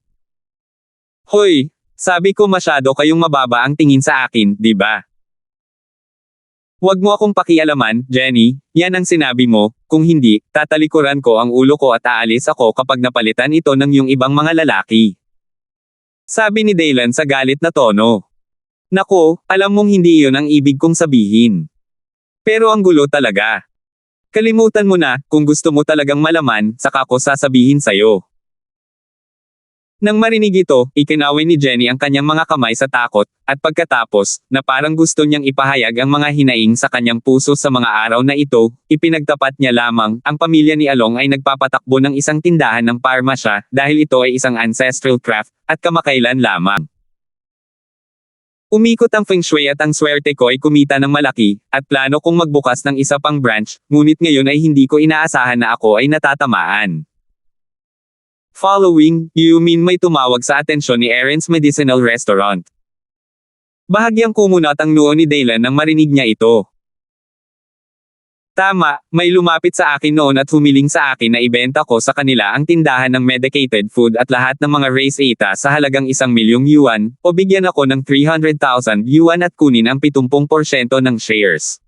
Hoy, sabi ko masyado kayong mababa ang tingin sa akin, di ba? Huwag mo akong pakialaman, Jenny, yan ang sinabi mo, kung hindi, tatalikuran ko ang ulo ko at aalis ako kapag napalitan ito ng yung ibang mga lalaki. Sabi ni Dylan sa galit na tono. Nako, alam mong hindi iyon ang ibig kong sabihin. Pero ang gulo talaga. Kalimutan mo na, kung gusto mo talagang malaman, saka ko sasabihin sa'yo. Nang marinig ito, ikinaway ni Jenny ang kanyang mga kamay sa takot, at pagkatapos, na parang gusto niyang ipahayag ang mga hinaing sa kanyang puso sa mga araw na ito, ipinagtapat niya lamang, ang pamilya ni Along ay nagpapatakbo ng isang tindahan ng parmasya, dahil ito ay isang ancestral craft, at kamakailan lamang. Umikot ang feng shui at ang swerte ko ay kumita ng malaki, at plano kong magbukas ng isa pang branch, ngunit ngayon ay hindi ko inaasahan na ako ay natatamaan. Following, you mean may tumawag sa atensyon ni Aaron's Medicinal Restaurant. Bahagyang kumunat ang noo ni Dylan nang marinig niya ito. Tama, may lumapit sa akin noon at humiling sa akin na ibenta ko sa kanila ang tindahan ng medicated food at lahat ng mga race eta sa halagang 1,000,000 yuan, o bigyan ako ng 300,000 yuan at kunin ang 70% ng shares.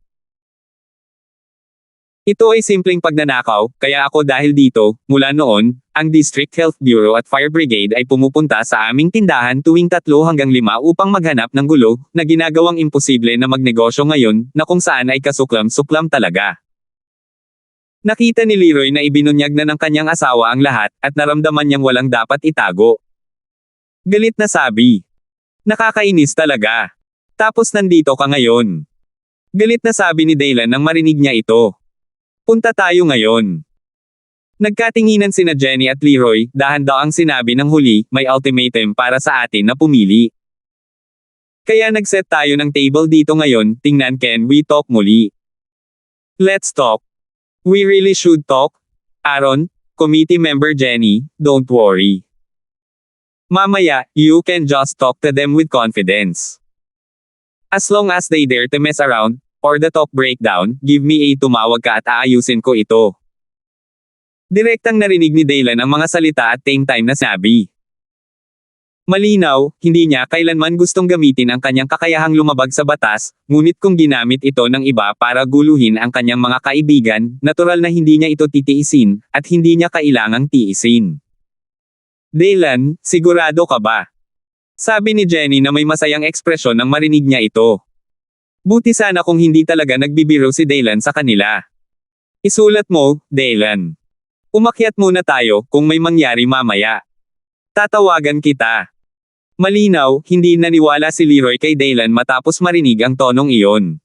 Ito ay simpleng pagnanakaw, kaya ako dahil dito, mula noon, ang District Health Bureau at Fire Brigade ay pumupunta sa aming tindahan tuwing 3 hanggang 5 upang maghanap ng gulo, na ginagawang imposible na magnegosyo ngayon, na kung saan ay kasuklam-suklam talaga. Nakita ni Leroy na ibinunyag na ng kanyang asawa ang lahat, at naramdaman niyang walang dapat itago. Galit na sabi. Nakakainis talaga. Tapos nandito ka ngayon. Galit na sabi ni Dylan nang marinig niya ito. Punta tayo ngayon. Nagkatinginan sina Jenny at Leroy, dahan-daang sinabi ng huli, may ultimatum para sa atin na pumili. Kaya nagset tayo ng table dito ngayon, tingnan can we talk muli. Let's talk. We really should talk. Aaron, committee member Jenny, don't worry. Mamaya, you can just talk to them with confidence. As long as they dare to mess around, or the talk breakdown, give me a tumawag ka at aayusin ko ito. Direktang narinig ni Dylan ang mga salita at same time na sabi. Malinaw, hindi niya kailanman gustong gamitin ang kanyang kakayahang lumabag sa batas, ngunit kung ginamit ito ng iba para guluhin ang kanyang mga kaibigan, natural na hindi niya ito titiisin, at hindi niya kailangang tiisin. Dylan, sigurado ka ba? Sabi ni Jenny na may masayang ekspresyon nang marinig niya ito. Buti sana kung hindi talaga nagbibiro si Dylan sa kanila. Isulat mo, Dylan. Umakyat muna tayo kung may mangyari mamaya. Tatawagan kita. Malinaw, hindi naniwala si Leroy kay Dylan matapos marinig ang tonong iyon.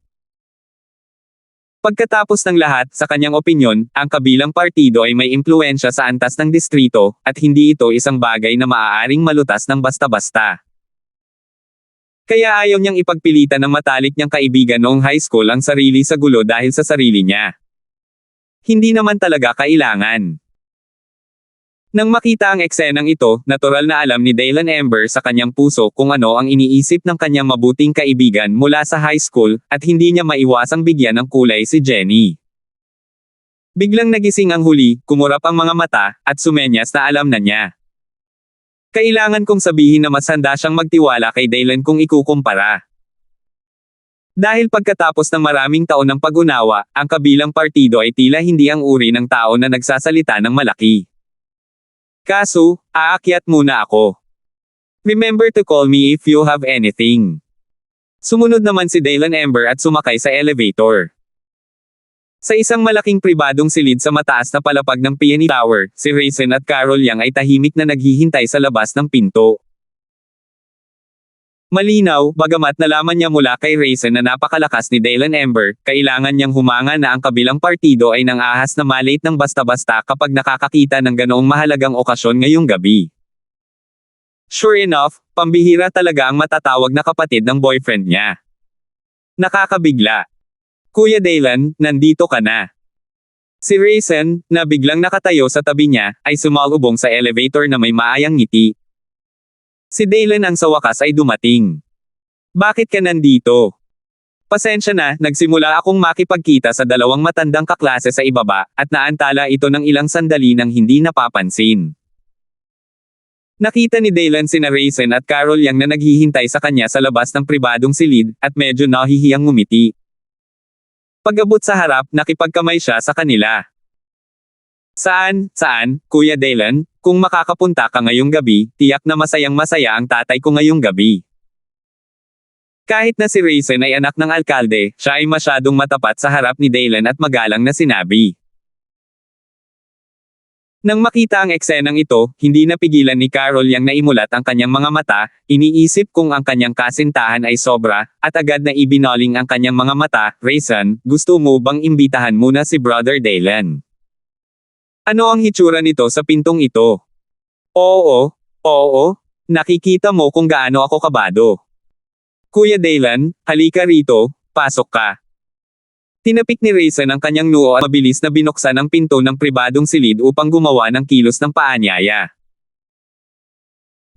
Pagkatapos ng lahat, sa kanyang opinyon, ang kabilang partido ay may impluwensya sa antas ng distrito, at hindi ito isang bagay na maaaring malutas ng basta-basta. Kaya ayaw niyang ipagpilitan ng matalik niyang kaibigan noong high school ang sarili sa gulo dahil sa sarili niya. Hindi naman talaga kailangan. Nang makita ang eksenang ito, natural na alam ni Daylan Ember sa kanyang puso kung ano ang iniisip ng kanyang mabuting kaibigan mula sa high school, at hindi niya maiwasang bigyan ng kulay si Jenny. Biglang nagising ang huli, kumurap ang mga mata, at sumenyas na alam na niya. Kailangan kong sabihin na mas handa siyang magtiwala kay Daylan kung ikukumpara. Dahil pagkatapos ng maraming taon ng pag-unawa, ang kabilang partido ay tila hindi ang uri ng tao na nagsasalita ng malaki. Kaso, aakyat muna ako. Remember to call me if you have anything. Sumunod naman si Daylan Ember at sumakay sa elevator. Sa isang malaking pribadong silid sa mataas na palapag ng Peony Tower, si Raisin at Carol Yang ay tahimik na naghihintay sa labas ng pinto. Malinaw, bagamat nalaman niya mula kay Raisin na napakalakas ni Daylan Ember, kailangan niyang humanga na ang kabilang partido ay nang ahas na malate ng basta-basta kapag nakakakita ng ganoong mahalagang okasyon ngayong gabi. Sure enough, pambihira talaga ang matatawag na kapatid ng boyfriend niya. Nakakabigla. Kuya Daylan, nandito ka na. Si Raisin, na biglang nakatayo sa tabi niya, ay sumalubong sa elevator na may maayang ngiti. Si Daylan ang sa wakas ay dumating. Bakit ka nandito? Pasensya na, nagsimula akong makipagkita sa dalawang matandang kaklase sa ibaba, at naantala ito ng ilang sandali nang hindi napapansin. Nakita ni Daylan sina Raisin at Carol Yang na naghihintay sa kanya sa labas ng pribadong silid, at medyo nahihiyang ngumiti. Pag-abot sa harap, nakipagkamay siya sa kanila. Saan, Kuya Daylan? Kung makakapunta ka ngayong gabi, tiyak na masayang-masaya ang tatay ko ngayong gabi. Kahit na si Raisin ay anak ng alkalde, siya ay masyadong matapat sa harap ni Daylan at magalang na sinabi. Nang makita ang eksenang ito, hindi napigilan ni Carol Yang naimulat ang kanyang mga mata, iniisip kung ang kanyang kasintahan ay sobra, at agad na ibinoling ang kanyang mga mata. Raisin, gusto mo bang imbitahan muna si Brother Daylan? Ano ang hitsura nito sa pintong ito? Oo, nakikita mo kung gaano ako kabado. Kuya Daylan, halika rito, pasok ka. Tinapik ni Raisin ang kanyang noo at mabilis na binuksan ang pinto ng pribadong silid upang gumawa ng kilos ng paanyaya.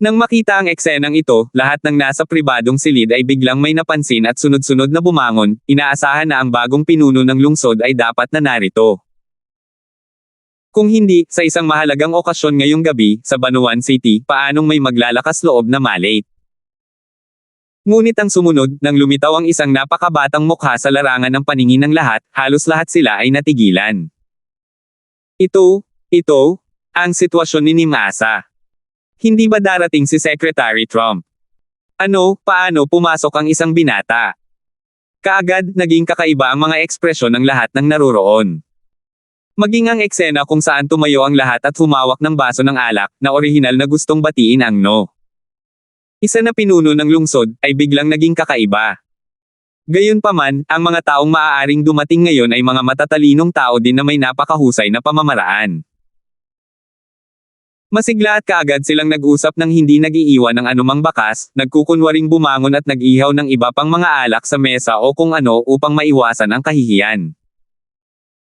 Nang makita ang eksenang ito, lahat ng nasa pribadong silid ay biglang may napansin at sunod-sunod na bumangon, inaasahan na ang bagong pinuno ng lungsod ay dapat na narito. Kung hindi, sa isang mahalagang okasyon ngayong gabi, sa Banuan City, paanong may maglalakas loob na malate? Ngunit ang sumunod, nang lumitaw ang isang napakabatang mukha sa larangan ng paningin ng lahat, halos lahat sila ay natigilan. Ito, ang sitwasyon ni Nimasa. Hindi ba darating si Secretary Trump? Paano pumasok ang isang binata? Kaagad, naging kakaiba ang mga ekspresyon ng lahat ng naroroon. Maging ang eksena kung saan tumayo ang lahat at humawak ng baso ng alak, na orihinal na gustong batiin ang no. Isa na pinuno ng lungsod, ay biglang naging kakaiba. Gayunpaman, ang mga taong maaaring dumating ngayon ay mga matatalinong tao din na may napakahusay na pamamaraan. Masigla at kaagad silang nag-usap ng hindi nag-iiwan ng anumang bakas, nagkukunwaring bumangon at nag-ihaw ng iba pang mga alak sa mesa o kung ano upang maiwasan ang kahihiyan.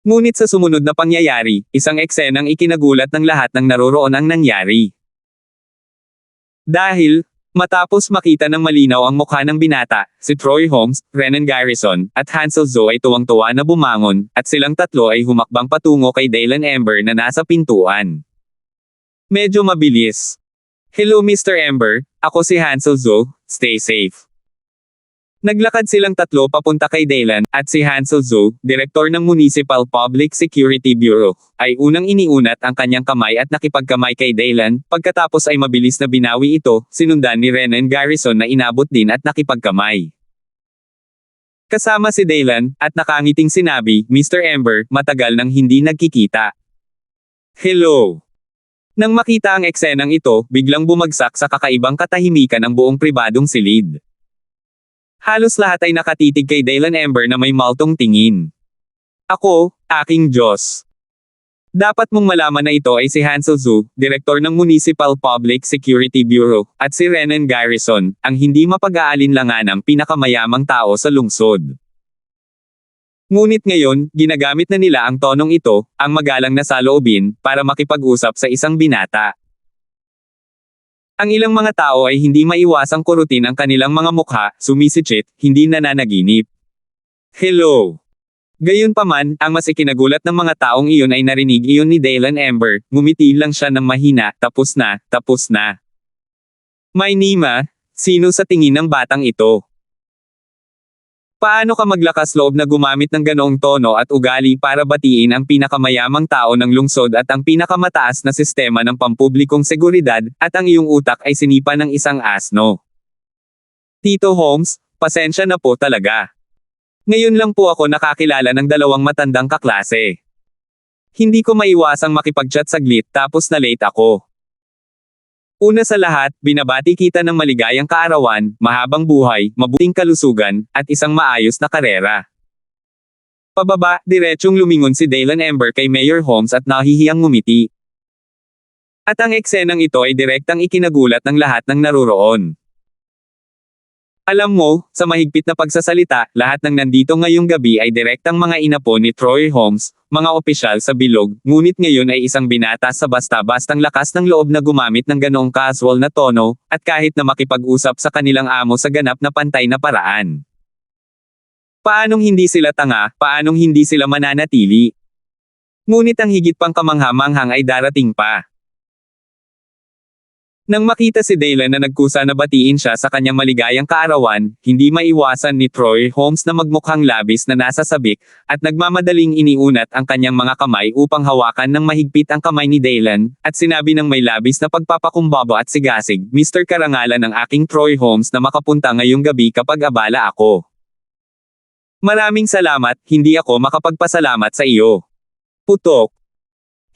Ngunit sa sumunod na pangyayari, isang eksenang ikinagulat ng lahat ng naroroon ang nangyari. Dahil, matapos makita ng malinaw ang mukha ng binata, si Troy Holmes, Renan Garrison, at Hansel Zhou ay tuwang-tuwa na bumangon, at silang tatlo ay humakbang patungo kay Daylan Ember na nasa pintuan. Medyo mabilis. Hello Mr. Ember, ako si Hansel Zhou, stay safe. Naglakad silang tatlo papunta kay Daylan, at si Hansel Zhou, direktor ng Municipal Public Security Bureau, ay unang iniunat ang kanyang kamay at nakipagkamay kay Daylan, pagkatapos ay mabilis na binawi ito, sinundan ni Renan Garrison na inabot din at nakipagkamay. Kasama si Daylan, at nakangiting sinabi, Mr. Ember, matagal nang hindi nagkikita. Hello. Nang makita ang eksenang ito, biglang bumagsak sa kakaibang katahimikan ang buong pribadong silid. Halos lahat ay nakatitig kay Daylan Ember na may maltong tingin. Ako, aking Diyos. Dapat mong malaman na ito ay si Hansel Zhu, Direktor ng Municipal Public Security Bureau, at si Renan Garrison, ang hindi mapag-aalinlanganang pinakamayamang tao sa lungsod. Ngunit ngayon, ginagamit na nila ang tonong ito, ang magalang na saloobin, para makipag-usap sa isang binata. Ang ilang mga tao ay hindi maiwasang kurutin ang kanilang mga mukha, sumisikip, hindi nananaginip. Hello! Gayunpaman, ang mas ikinagulat ng mga taong iyon ay narinig iyon ni Daylan Ember, ngumiti lang siya ng mahina, tapos na, tapos na. May Nima, sino sa tingin ng batang ito? Paano ka maglakas loob na gumamit ng ganoong tono at ugali para batiin ang pinakamayamang tao ng lungsod at ang pinakamataas na sistema ng pampublikong seguridad, at ang iyong utak ay sinipa ng isang asno? Tito Holmes, pasensya na po talaga. Ngayon lang po ako nakakilala ng dalawang matandang kaklase. Hindi ko maiwasang makipag-chat saglit tapos na late ako. Una sa lahat, binabati kita ng maligayang kaarawan, mahabang buhay, mabuting kalusugan, at isang maayos na karera. Pababa, diretsyong lumingon si Daylan Ember kay Mayor Holmes at nahihiyang ngumiti. At ang eksenang ito ay direktang ikinagulat ng lahat ng naroroon. Alam mo, sa mahigpit na pagsasalita, lahat ng nandito ngayong gabi ay direktang mga inapo ni Troy Holmes, mga opisyal sa bilog, ngunit ngayon ay isang binata sa basta-bastang lakas ng loob na gumamit ng ganoong casual na tono, at kahit na makipag-usap sa kanilang amo sa ganap na pantay na paraan. Paanong hindi sila tanga, paanong hindi sila mananatili? Ngunit ang higit pang kamangha-manghang ay darating pa. Nang makita si Daylan na nagkusa na batiin siya sa kanyang maligayang kaarawan, hindi maiwasan ni Troy Holmes na magmukhang labis na nasasabik, at nagmamadaling iniunat ang kanyang mga kamay upang hawakan ng mahigpit ang kamay ni Daylan, at sinabi ng may labis na pagpapakumbaba at sigasig, Mr. Karangalan ng aking Troy Holmes na makapunta ngayong gabi kapag abala ako. Maraming salamat, hindi ako makapagpasalamat sa iyo. Putok.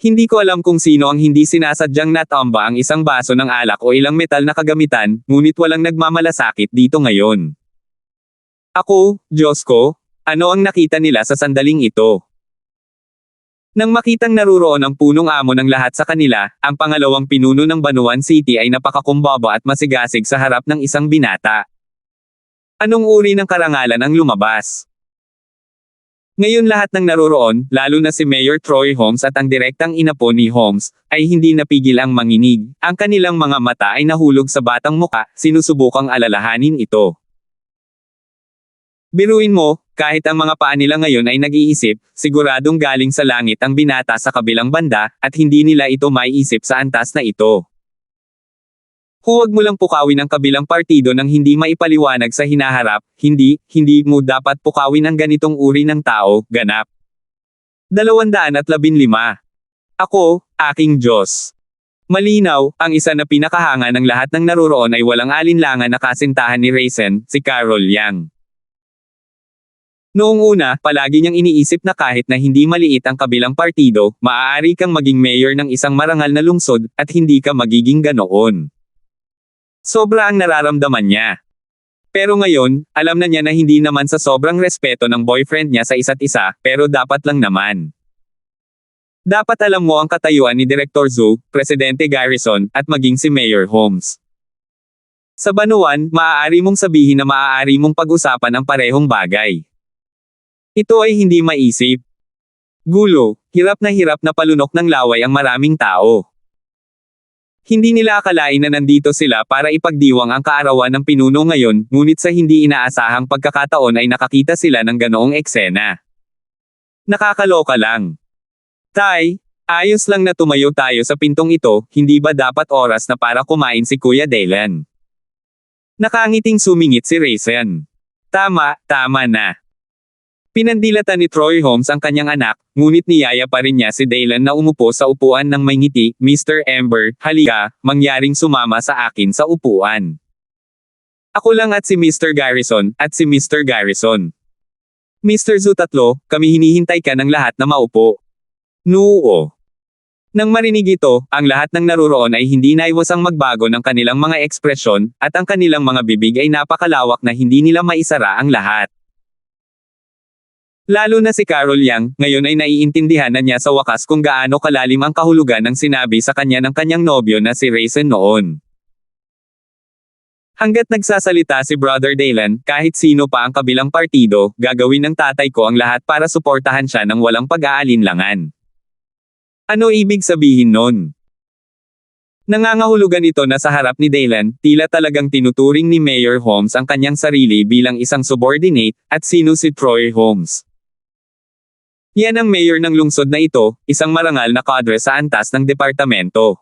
Hindi ko alam kung sino ang hindi sinasadyang natamba ang isang baso ng alak o ilang metal na kagamitan, ngunit walang nagmamalasakit dito ngayon. Ako, Diyos ko, ano ang nakita nila sa sandaling ito? Nang makitang naruroon ang punong amo ng lahat sa kanila, ang pangalawang pinuno ng Banuan City ay napakakumbaba at masigasig sa harap ng isang binata. Anong uri ng karangalan ang lumabas? Ngayon lahat ng naroroon, lalo na si Mayor Troy Holmes at ang direktang inapo ni Holmes, ay hindi napigil ang manginig. Ang kanilang mga mata ay nahulog sa batang muka, sinusubukang alalahanin ito. Biruin mo, kahit ang mga paa nila ngayon ay nag-iisip, siguradong galing sa langit ang binata sa kabilang banda, at hindi nila ito maiisip sa antas na ito. Huwag mo lang pukawin ang kabilang partido nang hindi maipaliwanag sa hinaharap, hindi mo dapat pukawin ang ganitong uri ng tao, ganap. 215. Ako, aking Diyos. Malinaw, ang isa na pinakahanga ng lahat ng naroroon ay walang alinlangan na kasintahan ni Raisin, si Carol Yang. Noong una, palagi niyang iniisip na kahit na hindi maliit ang kabilang partido, maaari kang maging mayor ng isang marangal na lungsod, at hindi ka magiging ganoon. Sobra ang nararamdaman niya. Pero ngayon, alam na niya na hindi naman sa sobrang respeto ng boyfriend niya sa isa't isa, pero dapat lang naman. Dapat alam mo ang katayuan ni Director Zhu, Presidente Garrison, at maging si Mayor Holmes. Sa Banuan, maaari mong sabihin na maaari mong pag-usapan ang parehong bagay. Ito ay hindi maisip. Gulo, hirap na palunok ng laway ang maraming tao. Hindi nila akalain na nandito sila para ipagdiwang ang kaarawan ng pinuno ngayon, ngunit sa hindi inaasahang pagkakataon ay nakakita sila ng ganoong eksena. Nakakaloka lang. Tay, ayos lang na tumayo tayo sa pintong ito, hindi ba dapat oras na para kumain si Kuya Daylan? Nakangiting sumingit si Raisin. Tama na. Pinandilatan ni Troy Holmes ang kanyang anak, ngunit niyaya pa rin niya si Daylan na umupo sa upuan ng may ngiti, Mr. Ember, halika, mangyaring sumama sa akin sa upuan. Ako lang at si Mr. Garrison, at si Mr. Garrison. Mr. Zhu tatlo, kami hinihintay ka ng lahat na maupo. Nuo. Nang marinig ito, ang lahat ng naroroon ay hindi naiwasang magbago ng kanilang mga ekspresyon, at ang kanilang mga bibig ay napakalawak na hindi nila maisara ang lahat. Lalo na si Carol Yang, ngayon ay naiintindihan na niya sa wakas kung gaano kalalim ang kahulugan ng sinabi sa kanya ng kanyang nobyo na si Raisin noon. Hanggat nagsasalita si Brother Daylan, kahit sino pa ang kabilang partido, gagawin ng tatay ko ang lahat para suportahan siya ng walang pag-aalinlangan. Ano ibig sabihin nun? Nangangahulugan ito na sa harap ni Daylan, tila talagang tinuturing ni Mayor Holmes ang kanyang sarili bilang isang subordinate, at sino si Troy Holmes. Yan ang mayor ng lungsod na ito, isang marangal na kadre sa antas ng departamento.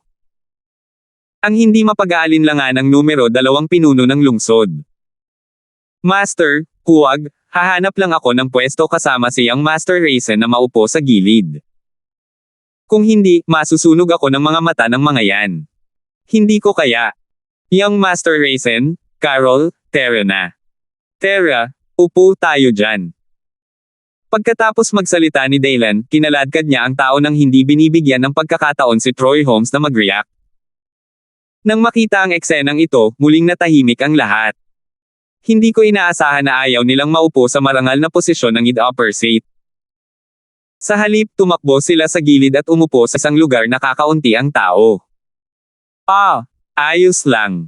Ang hindi mapag-aalinlangan ng numero 2 pinuno ng lungsod. Master, huwag, hahanap lang ako ng pwesto kasama si Young Master Raisin na maupo sa gilid. Kung hindi, masusunog ako ng mga mata ng mga yan. Hindi ko kaya. Young Master Raisin, Carol, Tara na. Tara, upo tayo dyan. Pagkatapos magsalita ni Daylan, kinaladkad niya ang tao nang hindi binibigyan ng pagkakataon si Troy Holmes na mag-react. Nang makita ang eksenang ito, muling natahimik ang lahat. Hindi ko inaasahan na ayaw nilang maupo sa marangal na posisyon ng upper seat. Sa halip, tumakbo sila sa gilid at umupo sa isang lugar na kakaunti ang tao. Ayos lang.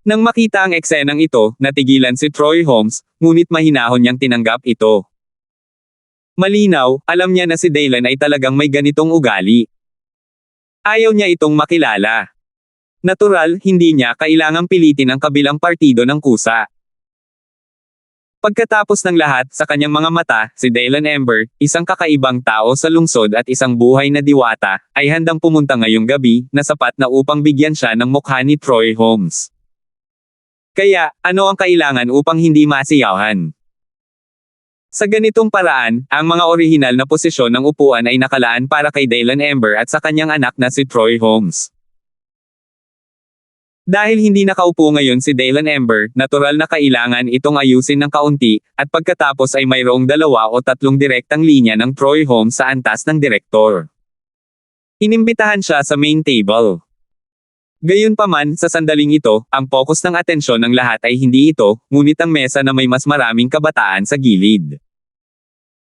Nang makita ang eksenang ito, natigilan si Troy Holmes, ngunit mahinahon niyang tinanggap ito. Malinaw, alam niya na si Daylan ay talagang may ganitong ugali. Ayaw niya itong makilala. Natural, hindi niya kailangang pilitin ang kabilang partido ng kusa. Pagkatapos ng lahat, sa kanyang mga mata, si Daylan Ember, isang kakaibang tao sa lungsod at isang buhay na diwata, ay handang pumunta ngayong gabi, na sapat na upang bigyan siya ng mukha ni Troy Holmes. Kaya, ano ang kailangan upang hindi masiyahan? Sa ganitong paraan, ang mga orihinal na posisyon ng upuan ay nakalaan para kay Daylan Ember at sa kanyang anak na si Troy Holmes. Dahil hindi nakaupo ngayon si Daylan Ember, natural na kailangan itong ayusin ng kaunti, at pagkatapos ay mayroong 2 o 3 direktang linya ng Troy Holmes sa antas ng direktor. Inimbitahan siya sa main table. Gayunpaman, sa sandaling ito, ang focus ng atensyon ng lahat ay hindi ito, ngunit ang mesa na may mas maraming kabataan sa gilid.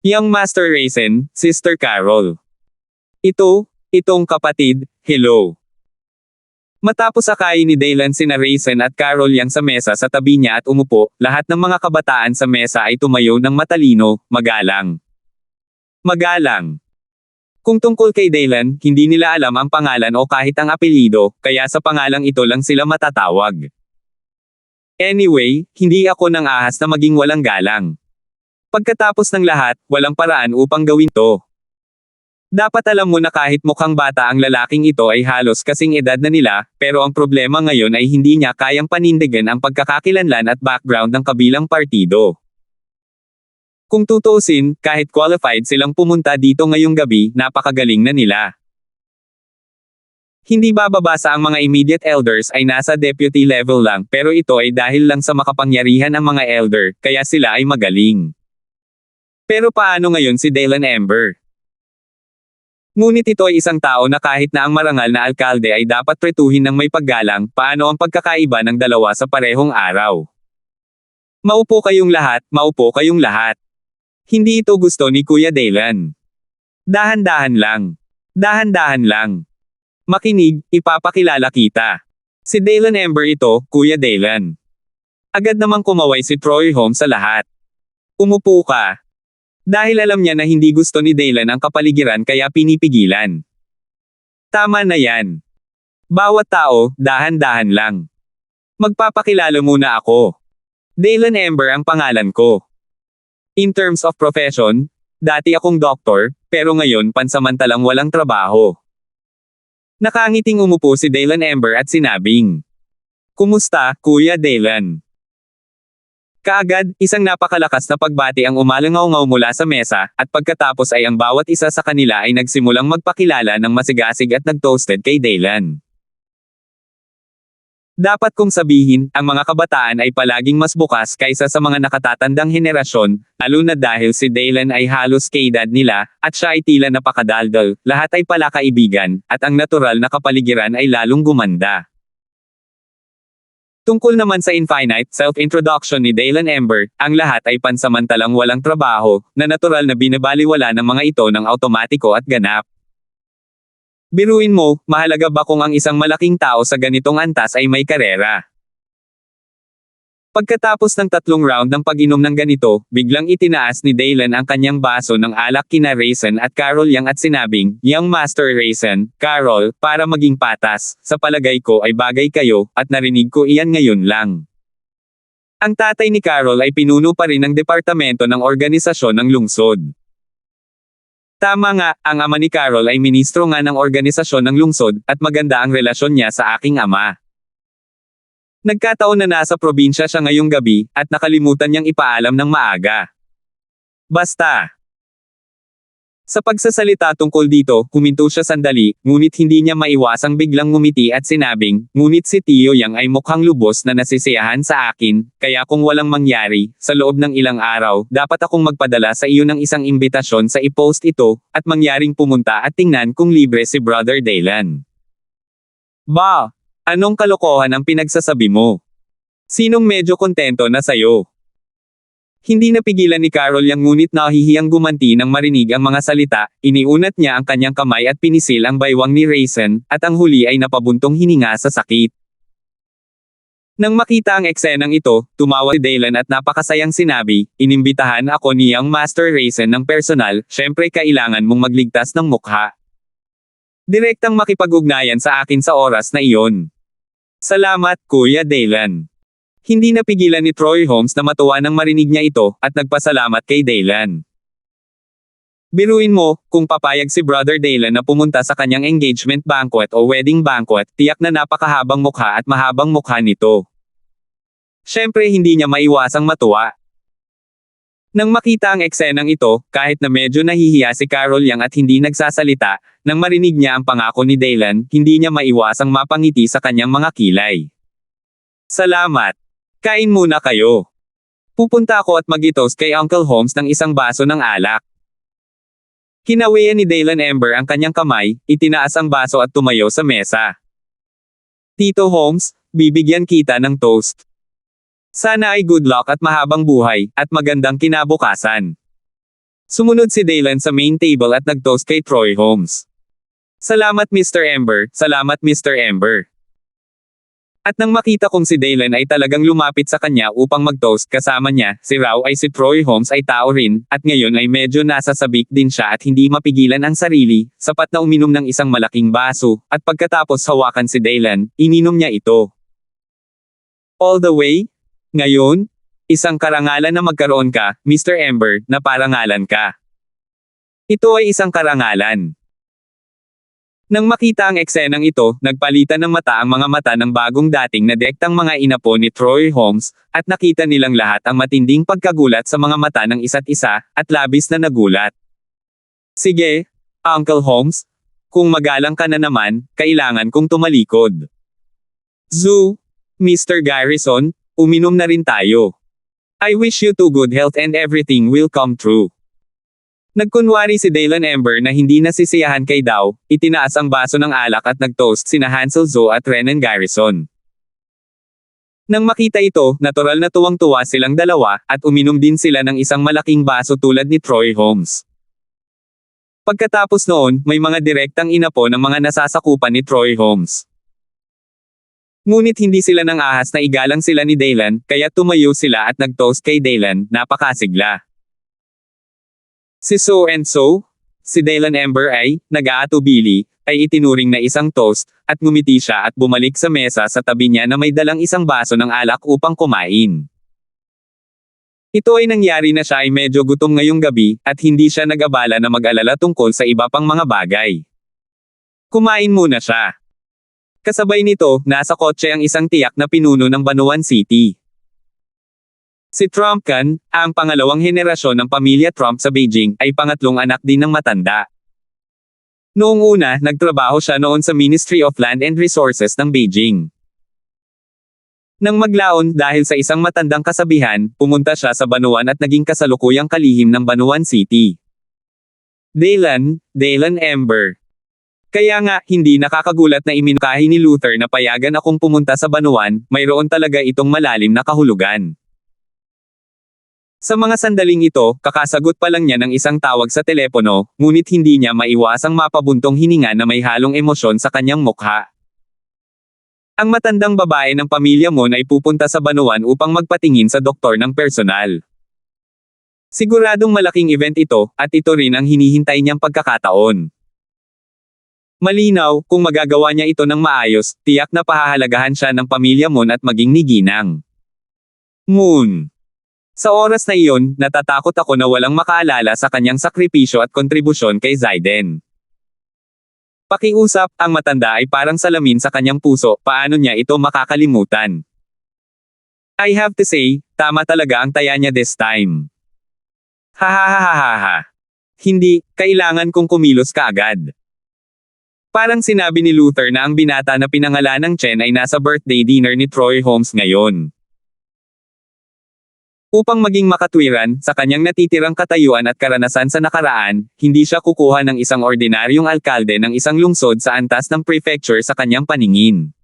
Young Master Raisin, Sister Carol. Itong kapatid, hello. Matapos akayin ni Daylan sina Raisin at Carol Yang sa mesa sa tabi niya at umupo, lahat ng mga kabataan sa mesa ay tumayo ng matalino, magalang. Magalang. Kung tungkol kay Daylan, hindi nila alam ang pangalan o kahit ang apelyido, kaya sa pangalang ito lang sila matatawag. Anyway, hindi ako nang ahas na maging walang galang. Pagkatapos ng lahat, walang paraan upang gawin to. Dapat alam mo na kahit mukhang bata ang lalaking ito ay halos kasing edad na nila, pero ang problema ngayon ay hindi niya kayang panindigan ang pagkakakilanlan at background ng kabilang partido. Kung tutuusin, kahit qualified silang pumunta dito ngayong gabi, napakagaling na nila. Hindi bababasa ang mga immediate elders ay nasa deputy level lang, pero ito ay dahil lang sa makapangyarihan ng mga elder, kaya sila ay magaling. Pero paano ngayon si Daylan Ember? Ngunit ito ay isang tao na kahit na ang marangal na alkalde ay dapat tretuhin ng may paggalang, paano ang pagkakaiba ng dalawa sa parehong araw? Maupo kayong lahat. Hindi ito gusto ni Kuya Daylan. Dahan-dahan lang. Makinig, ipapakilala kita. Si Daylan Ember ito, Kuya Daylan. Agad namang kumaway si Troy Holmes sa lahat. Umupo ka. Dahil alam niya na hindi gusto ni Daylan ang kapaligiran kaya pinipigilan. Tama na yan. Bawat tao, dahan-dahan lang. Magpapakilala muna ako. Daylan Ember ang pangalan ko. In terms of profession, dati akong doktor, pero ngayon pansamantalang walang trabaho. Nakangiting umupo si Daylan Ember at sinabing, "Kumusta, Kuya Daylan?" Kaagad, isang napakalakas na pagbati ang umalangaw-ngaw mula sa mesa, at pagkatapos ay ang bawat isa sa kanila ay nagsimulang magpakilala ng masigasig at nagtoasted kay Daylan. Dapat kong sabihin, ang mga kabataan ay palaging mas bukas kaysa sa mga nakatatandang henerasyon, lalo na dahil si Daylan ay halos kaedad nila, at siya ay tila napakadaldal, lahat ay palakaibigan, at ang natural na kapaligiran ay lalong gumanda. Tungkol naman sa Infinite Self-Introduction ni Daylan Ember, ang lahat ay pansamantalang walang trabaho, na natural na binabaliwala ng mga ito ng automatiko at ganap. Biruin mo, mahalaga ba kung ang isang malaking tao sa ganitong antas ay may karera? Pagkatapos ng 3 round ng pag-inom ng ganito, biglang itinaas ni Daylan ang kanyang baso ng alak kina Raisin at Carol Yang at sinabing, "Young Master Raisin, Carol, para maging patas, sa palagay ko ay bagay kayo, at narinig ko iyan ngayon lang." Ang tatay ni Carol ay pinuno pa rin ng departamento ng organisasyon ng lungsod. Tama nga, ang ama ni Carol ay ministro nga ng organisasyon ng lungsod, at maganda ang relasyon niya sa aking ama. Nagkataon na nasa probinsya siya ngayong gabi, at nakalimutan niyang ipaalam ng maaga. Basta. Sa pagsasalita tungkol dito, huminto siya sandali, ngunit hindi niya maiwasang biglang ngumiti at sinabing, "Ngunit si Tio Yang ay mukhang lubos na nasisiyahan sa akin, kaya kung walang mangyari, sa loob ng ilang araw, dapat akong magpadala sa iyo ng isang imbitasyon sa i-post ito, at mangyaring pumunta at tingnan kung libre si Brother Daylan." Ba? Anong kalokohan ang pinagsasabi mo? Sinong medyo kontento na sayo? Hindi napigilan ni Carol Yang ngunit nahihiyang gumanti nang marinig ang mga salita, iniunat niya ang kanyang kamay at pinisil ang baywang ni Raisin, at ang huli ay napabuntong hininga sa sakit. Nang makita ang eksenang ito, tumawa si Daylan at napakasayang sinabi, "Inimbitahan ako ni Young Master Raisin ng personal, syempre kailangan mong magligtas ng mukha. Direktang makipag-ugnayan sa akin sa oras na iyon." Salamat, Kuya Daylan. Hindi napigilan ni Troy Holmes na matuwa nang marinig niya ito, at nagpasalamat kay Daylan. Biruin mo, kung papayag si Brother Daylan na pumunta sa kanyang engagement banquet o wedding banquet, tiyak na napakahabang mukha at mahabang mukha nito. Siyempre hindi niya maiwasang matuwa. Nang makita ang eksenang ito, kahit na medyo nahihiya si Carol Yang at hindi nagsasalita, nang marinig niya ang pangako ni Daylan, hindi niya maiwasang mapangiti sa kanyang mga kilay. Salamat. Kain muna kayo. Pupunta ako at mag-toast kay Uncle Holmes ng isang baso ng alak. Kinawian ni Daylan Ember ang kanyang kamay, itinaas ang baso at tumayo sa mesa. "Tito Holmes, bibigyan kita ng toast. Sana ay good luck at mahabang buhay, at magandang kinabukasan." Sumunod si Daylan sa main table at nag-toast kay Troy Holmes. "Salamat Mr. Ember, salamat Mr. Ember." At nang makita kong si Daylan ay talagang lumapit sa kanya upang mag-toast kasama niya, si Rao ay si Troy Holmes ay tao rin, at ngayon ay medyo nasasabik din siya at hindi mapigilan ang sarili, sapat na uminom ng isang malaking baso, at pagkatapos hawakan si Daylan, ininom niya ito. All the way? Ngayon? Isang karangalan na magkaroon ka, Mr. Ember, na parangalan ka. Ito ay isang karangalan. Nang makita ang eksenang ito, nagpalitan ng mata ang mga mata ng bagong dating na direktang mga inapo ni Troy Holmes, at nakita nilang lahat ang matinding pagkagulat sa mga mata ng isa't isa, at labis na nagulat. "Sige, Uncle Holmes, kung magalang ka na naman, kailangan kong tumalikod. Zoo, Mr. Garrison, uminom na rin tayo. I wish you two good health and everything will come true." Nagkunwari si Daylan Ember na hindi nasisiyahan kay Dow, itinaas ang baso ng alak at nag-toast sina Hansel Zo at Renan Garrison. Nang makita ito, natural na tuwang-tuwa silang dalawa, at uminom din sila ng isang malaking baso tulad ni Troy Holmes. Pagkatapos noon, may mga direktang inapo ng mga nasasakupan ni Troy Holmes. Ngunit hindi sila nang ahas na igalang sila ni Daylan, kaya tumayo sila at nag-toast kay Daylan, napakasigla. Si So and So, si Daylan Ember ay, nag-aatubili, ay itinuring na isang toast, at ngumiti siya at bumalik sa mesa sa tabi niya na may dalang isang baso ng alak upang kumain. Ito ay nangyari na siya ay medyo gutom ngayong gabi, at hindi siya nag-abala na mag-alala tungkol sa iba pang mga bagay. Kumain muna siya. Kasabay nito, nasa kotse ang isang tiyak na pinuno ng Banuan City. Si Trump Kan, ang pangalawang henerasyon ng pamilya Trump sa Beijing, ay pangatlong anak din ng matanda. Noong una, nagtrabaho siya noon sa Ministry of Land and Resources ng Beijing. Nang maglaon dahil sa isang matandang kasabihan, pumunta siya sa Banuan at naging kasalukuyang kalihim ng Banuan City. Daylan Ember. Kaya nga, hindi nakakagulat na iminungkahi ni Luther na payagan akong pumunta sa Banuan, mayroon talaga itong malalim na kahulugan. Sa mga sandaling ito, kakasagot pa lang niya ng isang tawag sa telepono, ngunit hindi niya maiwasang mapabuntong hininga na may halong emosyon sa kanyang mukha. Ang matandang babae ng pamilya mo ay pupunta sa Banuan upang magpatingin sa doktor ng personal. Siguradong malaking event ito, at ito rin ang hinihintay niyang pagkakataon. Malinaw, kung magagawa niya ito ng maayos, tiyak na pahahalagahan siya ng pamilya Moon at maging ni Ginang. Moon. Sa oras na iyon, natatakot ako na walang makaalala sa kanyang sakripisyo at kontribusyon kay Zaiden. Pakiusap, ang matanda ay parang salamin sa kanyang puso, paano niya ito makakalimutan? I have to say, tama talaga ang taya niya this time. Hahaha. Hindi, kailangan kong kumilos kaagad. Parang sinabi ni Luther na ang binata na pinangalan ng Chen ay nasa birthday dinner ni Troy Holmes ngayon. Upang maging makatwiran, sa kanyang natitirang katayuan at karanasan sa nakaraan, hindi siya kukuha ng isang ordinaryong alkalde ng isang lungsod sa antas ng prefecture sa kanyang paningin.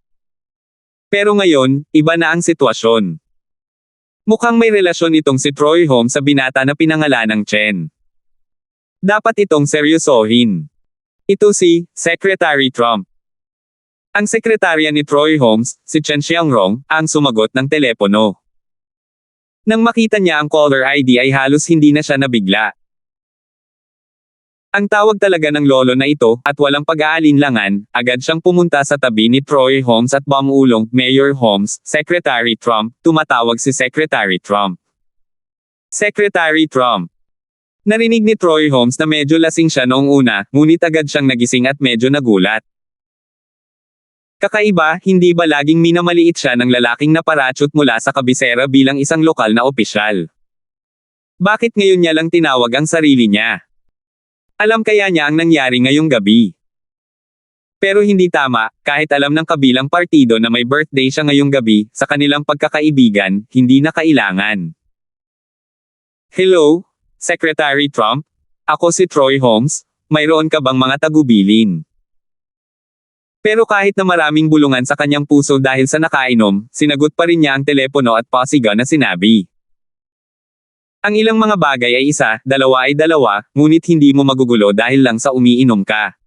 Pero ngayon, iba na ang sitwasyon. Mukhang may relasyon itong si Troy Holmes sa binata na pinangalan ng Chen. Dapat itong seryosohin. Ito si Secretary Trump. Ang sekretarya ni Troy Holmes, si Chen Xiangrong, ang sumagot ng telepono. Nang makita niya ang caller ID ay halos hindi na siya nabigla. Ang tawag talaga ng lolo na ito, at walang pag-aalinlangan, agad siyang pumunta sa tabi ni Troy Holmes at bumulong, Mayor Holmes, Secretary Trump, tumatawag si Secretary Trump. Secretary Trump. Narinig ni Troy Holmes na medyo lasing siya noong una, ngunit agad siyang nagising at medyo nagulat. Kakaiba, hindi ba laging minamaliit siya ng lalaking naparachute mula sa kabisera bilang isang lokal na opisyal? Bakit ngayon niya lang tinawag ang sarili niya? Alam kaya niya ang nangyari ngayong gabi? Pero hindi tama, kahit alam ng kabilang partido na may birthday siya ngayong gabi, sa kanilang pagkakaibigan, hindi na kailangan. Hello? Secretary Trump? Ako si Troy Holmes, mayroon ka bang mga tagubilin? Pero kahit na maraming bulungan sa kanyang puso dahil sa nakainom, sinagot pa rin niya ang telepono at pasigaw na sinabi. Ang ilang mga bagay ay isa, dalawa ay dalawa, ngunit hindi mo magugulo dahil lang sa umiinom ka.